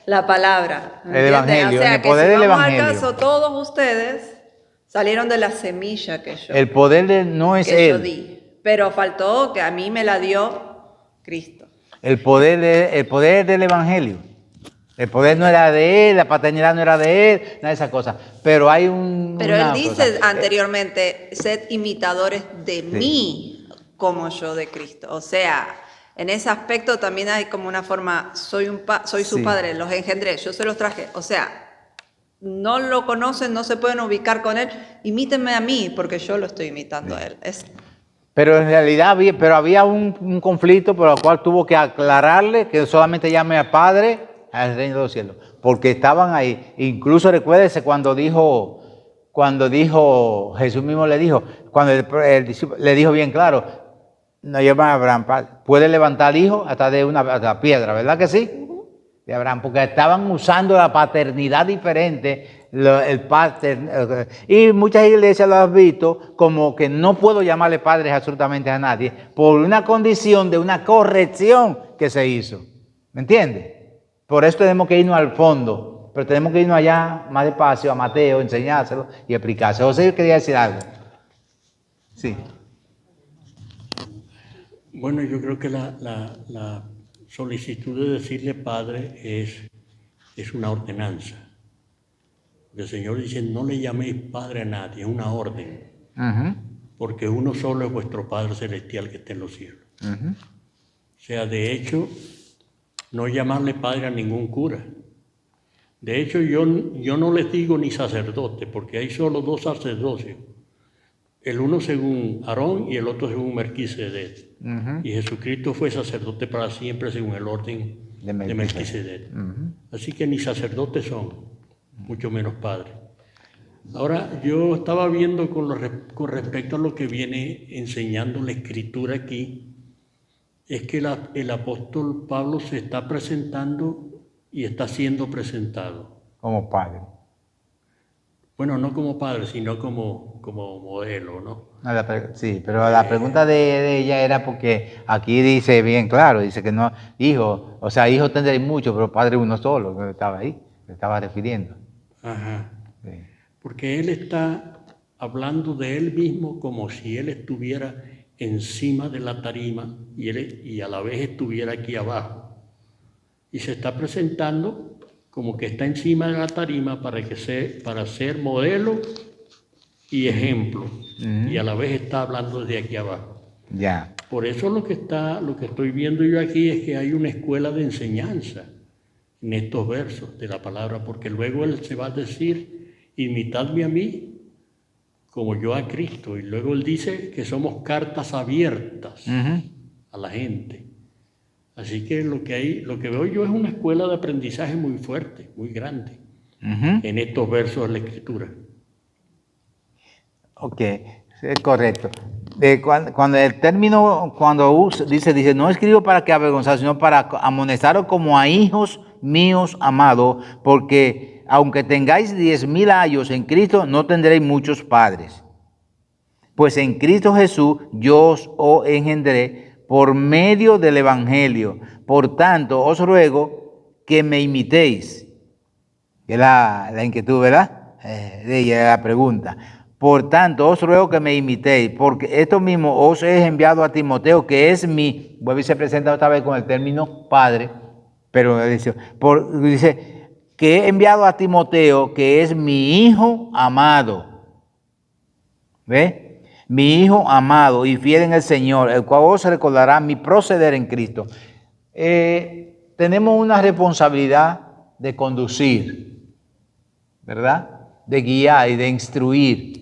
la palabra. El evangelio, O sea, en el que poder si del vamos al evangelio. caso, todos ustedes salieron de la semilla que yo, El poder no es que yo él. di. Pero faltó que a mí me la dio Cristo. El poder del evangelio. El poder no era de él, la paternidad no era de él, nada de esas cosas. Pero hay Pero una él dice cosa. anteriormente, sed imitadores de mí como yo de Cristo. O sea, en ese aspecto también hay como una forma, soy su Sí. padre, los engendré, yo se los traje. O sea, no lo conocen, no se pueden ubicar con él, imítenme a mí porque yo lo estoy imitando a él. Pero en realidad había un conflicto por el cual tuvo que aclararle que solamente llame al Padre al reino de los cielos. Porque estaban ahí. Incluso recuérdese cuando dijo, Jesús mismo le dijo, cuando el discípulo le dijo bien claro, no llaman a Abraham, puede levantar al hijo hasta de una piedra, ¿verdad que sí? De Abraham, porque estaban usando la paternidad diferente, y muchas iglesias lo han visto como que no puedo llamarle padres absolutamente a nadie por una condición de una corrección que se hizo. ¿Me entiende? Por eso tenemos que irnos al fondo, pero tenemos que irnos allá más despacio a Mateo, enseñárselo y explicárselo. José, yo quería decir algo. Sí. Bueno, yo creo que la solicitud de decirle padre es una ordenanza. El Señor dice, no le llaméis padre a nadie, es una orden. Uh-huh. Porque uno solo es vuestro Padre Celestial que está en los cielos. Uh-huh. O sea, de hecho, no llamarle padre a ningún cura. De hecho, yo no les digo ni sacerdote, porque hay solo dos sacerdocios. El uno según Aarón y el otro según Melquisedec. Uh-huh. Y Jesucristo fue sacerdote para siempre según el orden de Melquisedec. Uh-huh. Así que ni sacerdotes son, mucho menos padres. Ahora, yo estaba viendo con respecto a lo que viene enseñando la Escritura aquí, es que el apóstol Pablo se está presentando y está siendo presentado. Como padre. Bueno, no como padre, sino como modelo, ¿no? Sí, pero la pregunta de ella era porque aquí dice bien claro, dice que no, hijo, o sea, hijo tendréis mucho, pero padre uno solo, que estaba ahí, se estaba refiriendo. Ajá. Sí. Porque él está hablando de él mismo como si él estuviera encima de la tarima y a la vez estuviera aquí abajo. Y se está presentando como que está encima de la tarima para ser modelo y ejemplo. Uh-huh. Y a la vez está hablando desde aquí abajo. Ya. Por eso lo que estoy viendo yo aquí es que hay una escuela de enseñanza en estos versos de la palabra, porque luego él se va a decir, imitadme a mí como yo a Cristo, y luego él dice que somos cartas abiertas Uh-huh. a la gente. Así que lo que veo yo es una escuela de aprendizaje muy fuerte, muy grande, Uh-huh. en estos versos de la Escritura. Ok, es correcto. Cuando el término, dice, no escribo para que avergonzar, sino para amonestaros como a hijos míos amados, porque aunque tengáis 10,000 años en Cristo, no tendréis muchos padres. Pues en Cristo Jesús yo os engendré por medio del Evangelio. Por tanto, os ruego que me imitéis. Que es la inquietud, ¿verdad? De ella, la pregunta. Por tanto, os ruego que me imitéis, porque esto mismo os he enviado a Timoteo, que es vuelve y se presenta otra vez con el término padre, pero dice que he enviado a Timoteo, que es mi hijo amado. ¿Ve? Mi hijo amado y fiel en el Señor, el cual os recordará mi proceder en Cristo. Tenemos una responsabilidad de conducir, ¿verdad? De guiar y de instruir.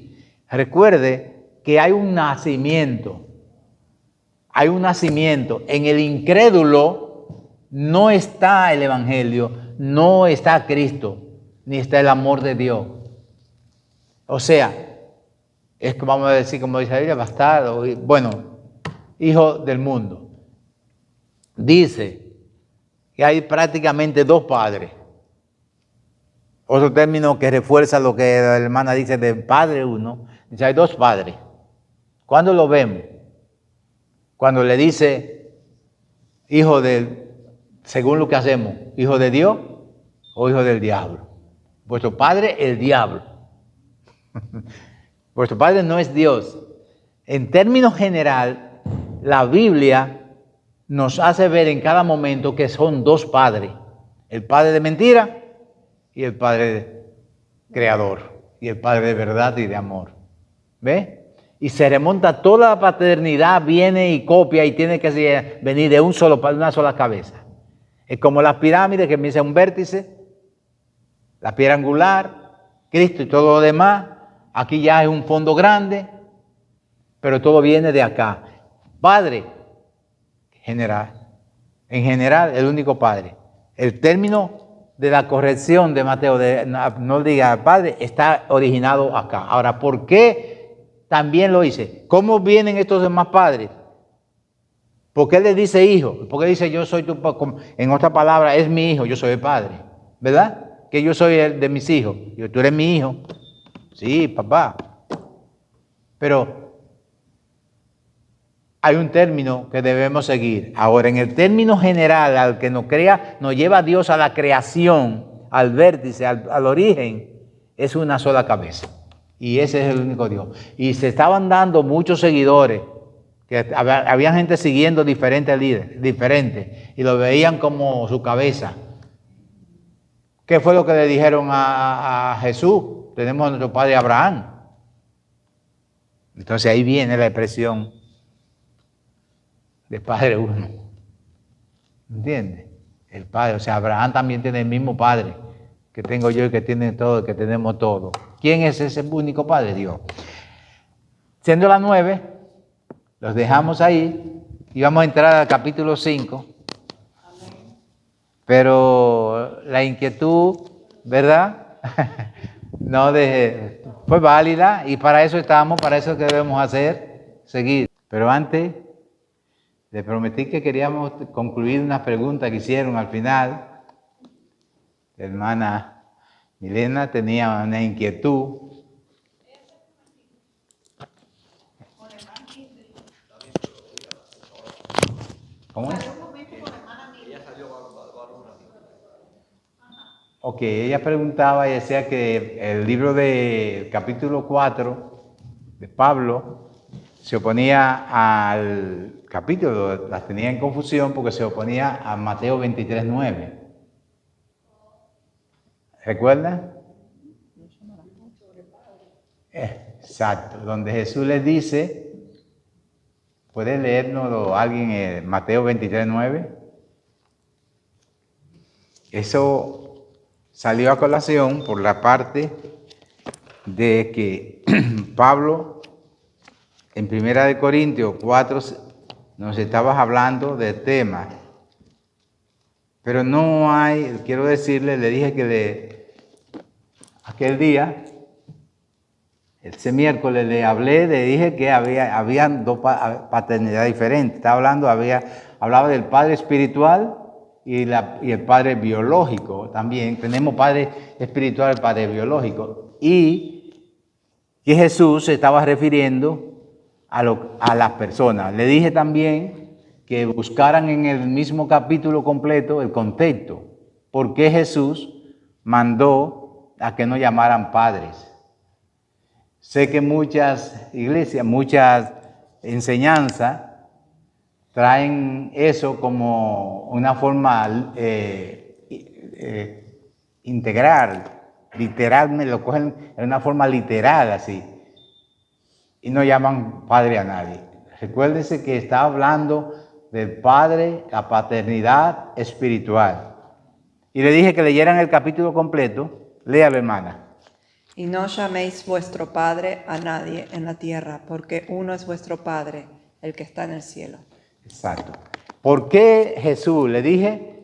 Recuerde que hay un nacimiento. Hay un nacimiento. En el incrédulo no está el Evangelio, no está Cristo, ni está el amor de Dios. O sea, es que vamos a decir, como dice la Biblia, bastardo, bueno, hijo del mundo. Dice que hay prácticamente dos padres. Otro término que refuerza lo que la hermana dice de padre uno, dice hay dos padres. ¿Cuándo lo vemos? Cuando le dice hijo de, según lo que hacemos, hijo de Dios o hijo del diablo. Vuestro padre el diablo. Vuestro padre no es Dios. En términos general, la Biblia nos hace ver en cada momento que son dos padres. El padre de mentira y el padre creador. Y el padre de verdad y de amor. ¿Ve? Y se remonta toda la paternidad, viene y copia y tiene que venir de una sola cabeza. Es como las pirámides que me dicen un vértice, la piedra angular, Cristo y todo lo demás. Aquí ya es un fondo grande, pero todo viene de acá. Padre, en general, el único Padre. El término de la corrección de Mateo, no diga Padre, está originado acá. Ahora, ¿por qué también lo hice? ¿Cómo vienen estos demás padres? ¿Por qué le dice hijo? ¿Por qué dice yo soy tu padre? En otra palabra, es mi hijo, yo soy el padre. ¿Verdad? Que yo soy el de mis hijos. Tú eres mi hijo. Sí, papá. Pero hay un término que debemos seguir. Ahora, en el término general, al que nos crea, nos lleva a Dios a la creación, al vértice, al origen, es una sola cabeza. Y ese es el único Dios. Y se estaban dando muchos seguidores, que había gente siguiendo diferentes líderes, diferentes, y lo veían como su cabeza. ¿Qué fue lo que le dijeron a Jesús? Tenemos a nuestro padre Abraham. Entonces ahí viene la expresión de padre uno. ¿Entiendes? El padre, o sea, Abraham también tiene el mismo padre que tengo yo y que tiene todo, que tenemos todo. ¿Quién es ese único padre? Dios. Siendo las 9, los dejamos ahí y vamos a entrar al capítulo 5. Pero la inquietud, ¿verdad? No fue válida y para eso estamos, para eso que debemos hacer, seguir. Pero antes, les prometí que queríamos concluir una pregunta que hicieron al final. La hermana Milena tenía una inquietud. ¿Cómo es? Ok, ella preguntaba y decía que el libro de capítulo 4 de Pablo se oponía al capítulo, las tenía en confusión porque se oponía a Mateo 23:9. ¿Recuerdan? Exacto, donde Jesús les dice, ¿puede leérnoslo alguien Mateo 23:9? Eso salió a colación por la parte de que Pablo en 1 Corintios 4 nos estaba hablando del tema, pero no hay, quiero decirle, le dije que aquel día, ese miércoles le hablé, le dije que habían dos paternidades diferentes. Estaba hablando, hablaba del padre espiritual y el padre biológico también. Tenemos padre espiritual y padre biológico. Y que Jesús se estaba refiriendo a las personas. Le dije también que buscaran en el mismo capítulo completo el contexto. ¿Por qué Jesús mandó a que no llamaran padres? Sé que muchas iglesias, muchas enseñanzas traen eso como una forma integral, literal, me lo cogen en una forma literal así, y no llaman padre a nadie. Recuérdese que está hablando del padre, la paternidad espiritual. Y le dije que leyeran el capítulo completo. Léalo, hermana. Y no llaméis vuestro Padre a nadie en la tierra, porque uno es vuestro Padre, el que está en el cielo. Exacto. ¿Por qué Jesús? Le dije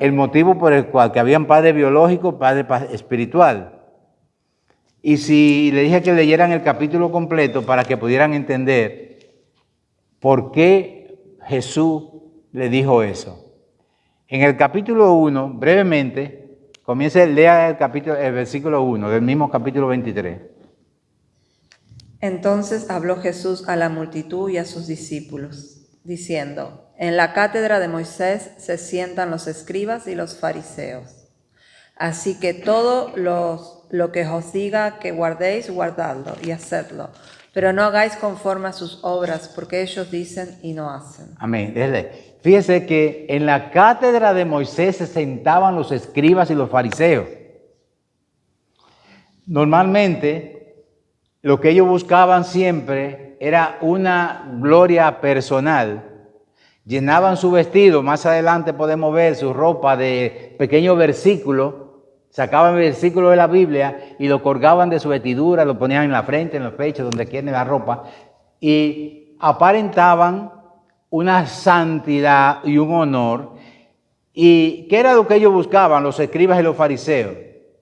el motivo por el cual que habían padre biológico, padre espiritual. Y si le dije que leyeran el capítulo completo para que pudieran entender por qué Jesús le dijo eso. En el capítulo 1, brevemente, Comience, lea el versículo 1 del mismo capítulo 23. Entonces habló Jesús a la multitud y a sus discípulos, diciendo: En la cátedra de Moisés se sientan los escribas y los fariseos. Así que todo lo que os diga que guardéis, guardadlo y hacedlo. Pero no hagáis conforme a sus obras, porque ellos dicen y no hacen. Amén. Fíjese que en la cátedra de Moisés se sentaban los escribas y los fariseos. Normalmente, lo que ellos buscaban siempre era una gloria personal. Llenaban su vestido, más adelante podemos ver su ropa de pequeños versículos, sacaban versículos de la Biblia y lo colgaban de su vestidura, lo ponían en la frente, en los pechos, donde quieren la ropa, y aparentaban una santidad y un honor. ¿Y qué era lo que ellos buscaban, los escribas y los fariseos?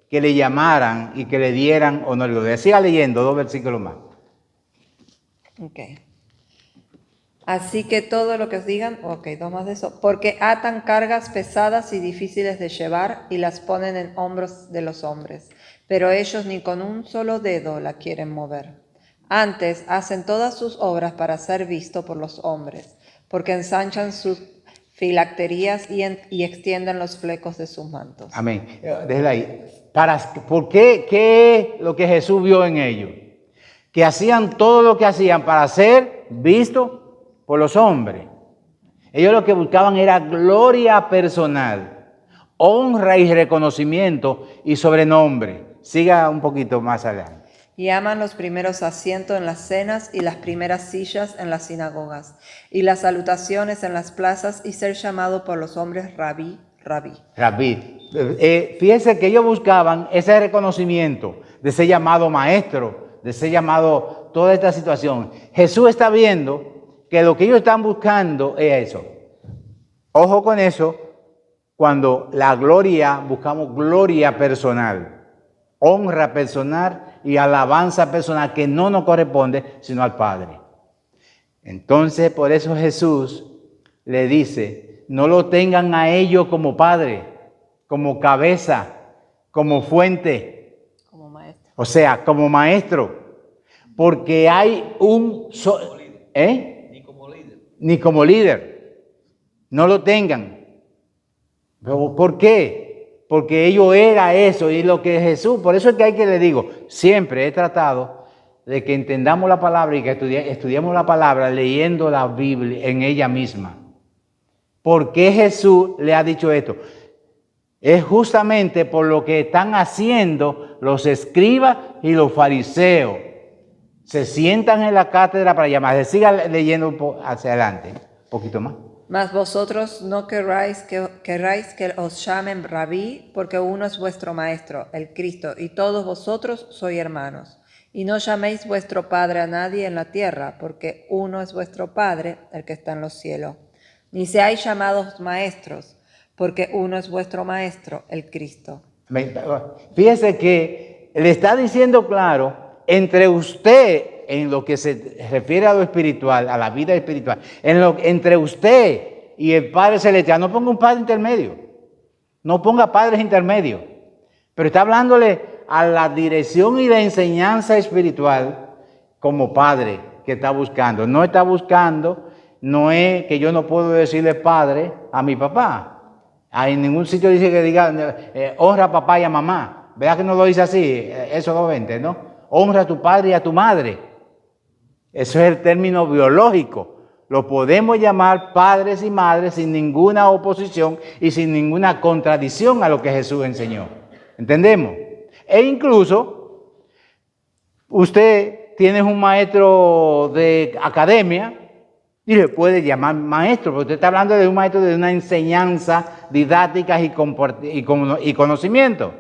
Que le llamaran y que le dieran honor. Lo siga leyendo, 2 versículos más. Ok. Así que todo lo que os digan, 2 más de eso, porque atan cargas pesadas y difíciles de llevar y las ponen en hombros de los hombres, pero ellos ni con un solo dedo la quieren mover. Antes hacen todas sus obras para ser visto por los hombres, porque ensanchan sus filacterías y extienden los flecos de sus mantos. Amén. Desde ahí. ¿Por qué? ¿Qué es lo que Jesús vio en ellos? Que hacían todo lo que hacían para ser vistos por los hombres. Ellos lo que buscaban era gloria personal, honra y reconocimiento y sobrenombre. Siga un poquito más adelante. Y aman los primeros asientos en las cenas y las primeras sillas en las sinagogas y las salutaciones en las plazas y ser llamado por los hombres rabí, rabí. Rabí. Fíjense que ellos buscaban ese reconocimiento de ser llamado maestro, de ser llamado toda esta situación. Jesús está viendo que lo que ellos están buscando es eso. Ojo con eso, cuando la gloria, buscamos gloria personal, honra personal y alabanza personal que no nos corresponde sino al Padre. Entonces, por eso Jesús le dice, no lo tengan a ellos como padre, como cabeza, como fuente. Como maestro. O sea, como maestro. Porque hay un... Ni como líder. No lo tengan. ¿Pero por qué? Porque ellos era eso y lo que Jesús, por eso es que hay que le digo, siempre he tratado de que entendamos la palabra y que estudiemos la palabra leyendo la Biblia en ella misma. ¿Por qué Jesús le ha dicho esto? Es justamente por lo que están haciendo los escribas y los fariseos. Se sientan en la cátedra para llamar. Siga leyendo hacia adelante, un poquito más. Mas vosotros no querráis que os llamen rabí, porque uno es vuestro maestro, el Cristo, y todos vosotros sois hermanos. Y no llaméis vuestro Padre a nadie en la tierra, porque uno es vuestro Padre, el que está en los cielos. Ni seáis llamados maestros, porque uno es vuestro Maestro, el Cristo. Fíjese que le está diciendo claro, entre usted, en lo que se refiere a lo espiritual, a la vida espiritual, entre usted y el Padre Celestial, no ponga un Padre intermedio, no ponga padres intermedios, pero está hablándole a la dirección y la enseñanza espiritual como Padre que está buscando. No está buscando, no es que yo no puedo decirle Padre a mi papá. En ningún sitio dice que diga honra a papá y a mamá. ¿Verdad que no lo dice así? Eso lo vende, ¿no? Honra a tu padre y a tu madre. Eso es el término biológico. Lo podemos llamar padres y madres sin ninguna oposición y sin ninguna contradicción a lo que Jesús enseñó. ¿Entendemos? E incluso, usted tiene un maestro de academia y le puede llamar maestro, porque usted está hablando de un maestro de una enseñanza didáctica y conocimiento.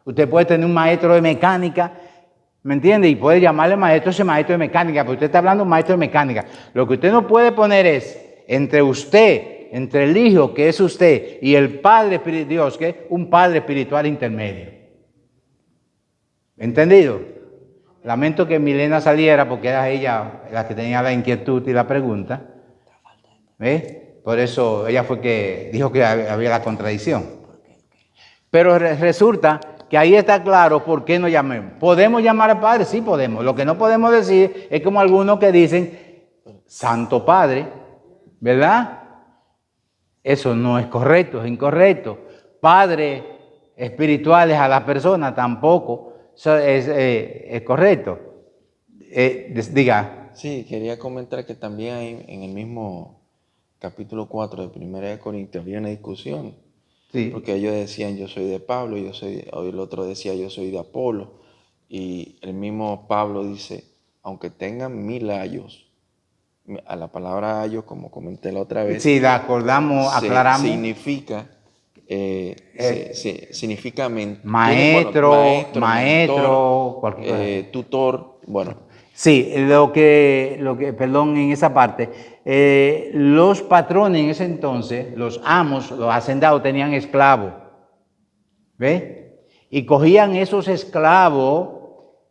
Usted puede tener un maestro de mecánica, ¿me entiende? Y puede llamarle maestro ese maestro de mecánica, pero usted está hablando de un maestro de mecánica. Lo que usted no puede poner es entre usted, entre el Hijo, que es usted, y el Padre Dios, que es un Padre espiritual intermedio. ¿Entendido? Lamento que Milena saliera porque era ella la que tenía la inquietud y la pregunta. ¿Ves? Por eso ella fue que dijo que había la contradicción. Pero resulta que ahí está claro por qué nos llamemos. ¿Podemos llamar al Padre? Sí podemos. Lo que no podemos decir es como algunos que dicen, Santo Padre, ¿verdad? Eso no es correcto, es incorrecto. Padre espirituales a las personas tampoco es correcto. Diga. Sí, quería comentar que también hay, en el mismo capítulo 4 de Primera de Corintios había una discusión. Sí. Porque ellos decían, yo soy de Pablo, o el otro decía, yo soy de Apolo. Y el mismo Pablo dice, aunque tengan 1000 años, a la palabra años, como comenté la otra vez, Sí, la acordamos, aclaramos. significa, significa maestro, mentor, cualquier tutor, bueno. Sí, perdón, en esa parte, los patrones en ese entonces, los amos, los hacendados tenían esclavos, ¿ves? Y cogían esos esclavos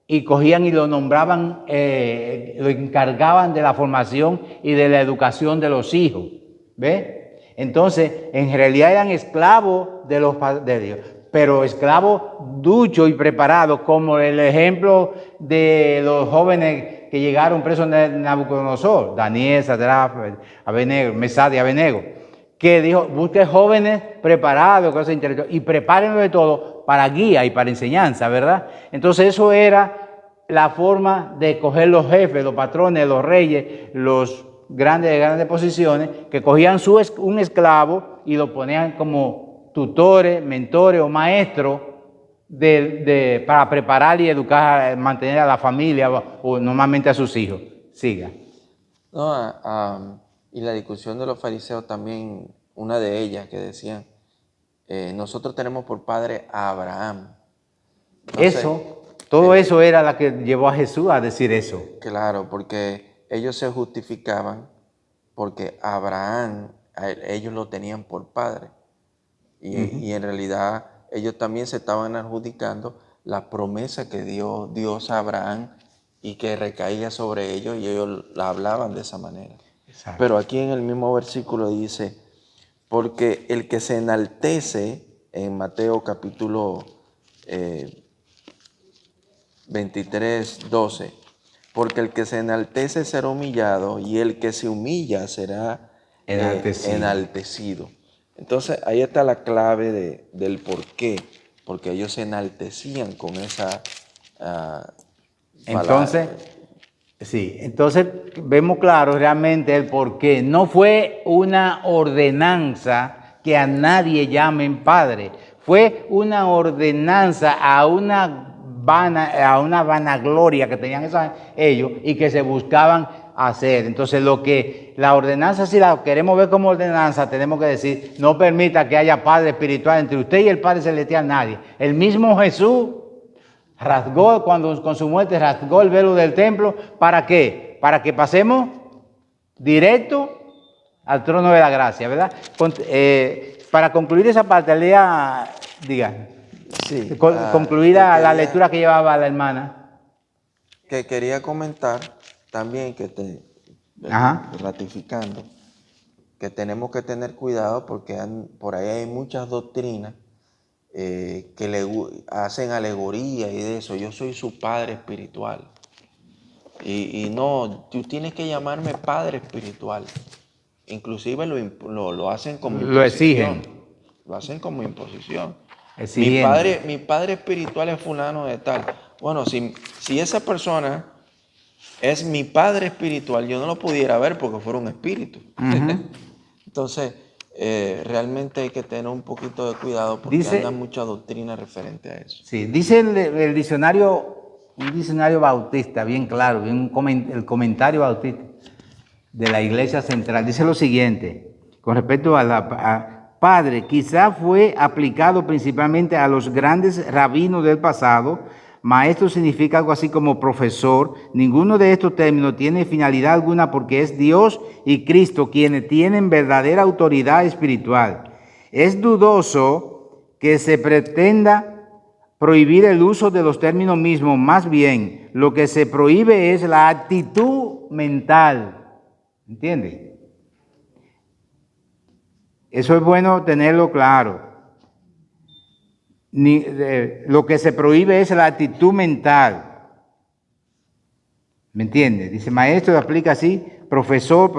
y cogían y lo nombraban, lo encargaban de la formación y de la educación de los hijos, ¿ves? Entonces, en realidad eran esclavos de Dios, pero esclavos duchos y preparados, como el ejemplo de los jóvenes que llegaron presos de Nabucodonosor, Daniel, Sadrach, Abednego, Mesad y Abednego, que dijo, busque jóvenes preparados, cosas intelectuales, y prepárenlo de todo para guía y para enseñanza, ¿verdad? Entonces eso era la forma de coger los jefes, los patrones, los reyes, los grandes de grandes posiciones, que cogían un esclavo y lo ponían como tutores, mentores o maestros para preparar y educar, mantener a la familia o normalmente a sus hijos. Siga. No, y la discusión de los fariseos también, una de ellas que decían, nosotros tenemos por padre a Abraham. Entonces, todo eso era la que llevó a Jesús a decir eso. Claro, porque ellos se justificaban porque Abraham, ellos lo tenían por padre. Y en realidad ellos también se estaban adjudicando la promesa que dio Dios a Abraham y que recaía sobre ellos, y ellos la hablaban de esa manera. Exacto. Pero aquí en el mismo versículo dice, porque el que se enaltece, en Mateo capítulo 23, 12, porque el que se enaltece será humillado y el que se humilla será enaltecido. Entonces ahí está la clave del por qué, porque ellos se enaltecían con esa Entonces vemos claro realmente el por qué. No fue una ordenanza que a nadie llamen padre, fue una ordenanza a una vanagloria que tenían ellos y que se buscaban hacer. Entonces la ordenanza, si la queremos ver como ordenanza, tenemos que decir, no permita que haya padre espiritual entre usted y el Padre Celestial, nadie. El mismo Jesús rasgó, con su muerte rasgó el velo del templo. ¿Para qué? Para que pasemos directo al trono de la gracia, ¿verdad? Para concluir esa parte, diga. Sí, concluida la lectura que llevaba la hermana. Que quería comentar también, ratificando, que tenemos que tener cuidado porque por ahí hay muchas doctrinas que le hacen alegoría y de eso. Yo soy su padre espiritual. Y no, tú tienes que llamarme padre espiritual. Inclusive lo hacen como imposición. Lo exigen. Lo hacen como imposición. Exigiendo. Mi padre espiritual es fulano de tal. Bueno, si esa persona es mi padre espiritual, yo no lo pudiera ver porque fuera un espíritu. Entonces, realmente hay que tener un poquito de cuidado porque anda mucha doctrina referente a eso. Sí, dice el diccionario, un diccionario bautista, bien claro, el comentario bautista de la Iglesia Central, dice lo siguiente, con respecto a padre, quizá fue aplicado principalmente a los grandes rabinos del pasado. Maestro significa algo así como profesor. Ninguno de estos términos tiene finalidad alguna porque es Dios y Cristo quienes tienen verdadera autoridad espiritual. Es dudoso que se pretenda prohibir el uso de los términos mismos. Más bien, lo que se prohíbe es la actitud mental. ¿Entiende? Eso es bueno tenerlo claro. lo que se prohíbe es la actitud mental. ¿Me entiende? Dice maestro, lo aplica así, profesor,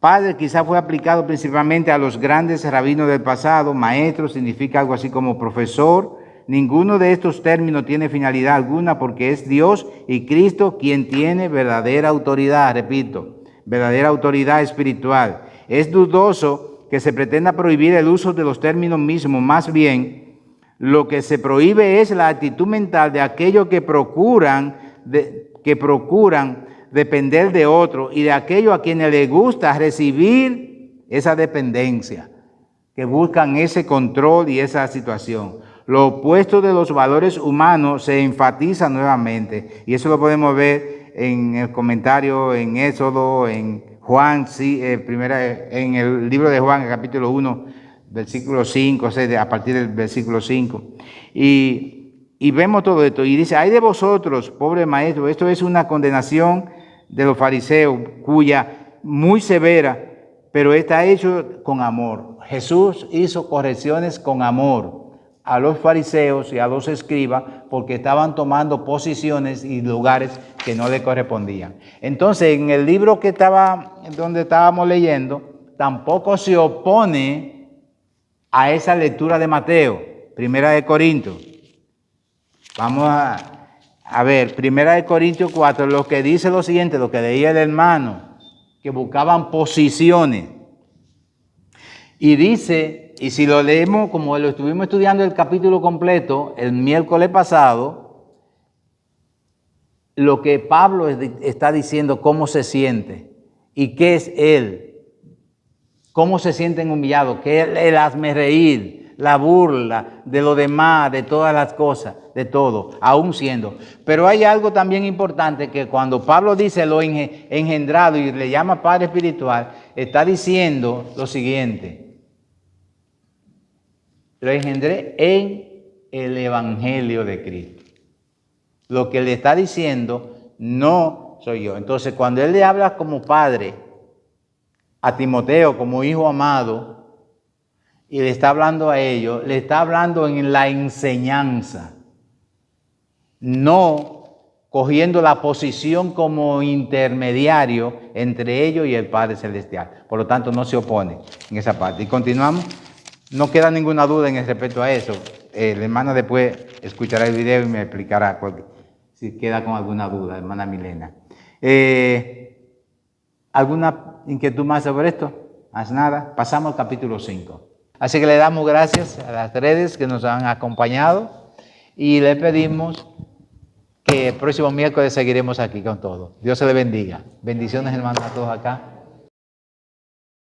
padre quizás fue aplicado principalmente a los grandes rabinos del pasado. Maestro significa algo así como profesor. Ninguno de estos términos tiene finalidad alguna porque es Dios y Cristo quien tiene verdadera autoridad, repito, verdadera autoridad espiritual. Es dudoso que se pretenda prohibir el uso de los términos mismos, más bien lo que se prohíbe es la actitud mental de aquellos que procuran depender de otro y de aquellos a quienes les gusta recibir esa dependencia, que buscan ese control y esa situación. Lo opuesto de los valores humanos se enfatiza nuevamente, y eso lo podemos ver en el comentario en Éxodo, en Juan, en el libro de Juan, el capítulo 1, versículo 5, o sea, a partir del versículo 5. Y vemos todo esto, y dice, ay de vosotros, pobre maestro, esto es una condenación de los fariseos, cuya muy severa, pero está hecho con amor. Jesús hizo correcciones con amor a los fariseos y a los escribas porque estaban tomando posiciones y lugares que no le correspondían. Entonces, en el libro donde estábamos leyendo, tampoco se opone a esa lectura de Mateo, Primera de Corintios. Vamos a ver, Primera de Corintios 4, lo que dice lo siguiente, lo que leía el hermano, que buscaban posiciones. Y dice, y si lo leemos como lo estuvimos estudiando el capítulo completo el miércoles pasado, lo que Pablo está diciendo, cómo se siente y qué es él, cómo se sienten humillados, qué es el hazmerreír, la burla de lo demás, de todas las cosas, de todo, aún siendo. Pero hay algo también importante que cuando Pablo dice lo engendrado y le llama Padre Espiritual, está diciendo lo siguiente. Lo engendré en el Evangelio de Cristo. Lo que le está diciendo no soy yo. Entonces, cuando él le habla como padre a Timoteo, como hijo amado, y le está hablando a ellos, le está hablando en la enseñanza, no cogiendo la posición como intermediario entre ellos y el Padre Celestial. Por lo tanto, no se opone en esa parte. Y continuamos. No queda ninguna duda en respecto a eso. La hermana después escuchará el video y me explicará si queda con alguna duda, hermana Milena. ¿Alguna inquietud más sobre esto? Más nada. Pasamos al capítulo 5. Así que le damos gracias a las redes que nos han acompañado y le pedimos que el próximo miércoles seguiremos aquí con todo. Dios se le bendiga. Bendiciones, hermanos, a todos acá.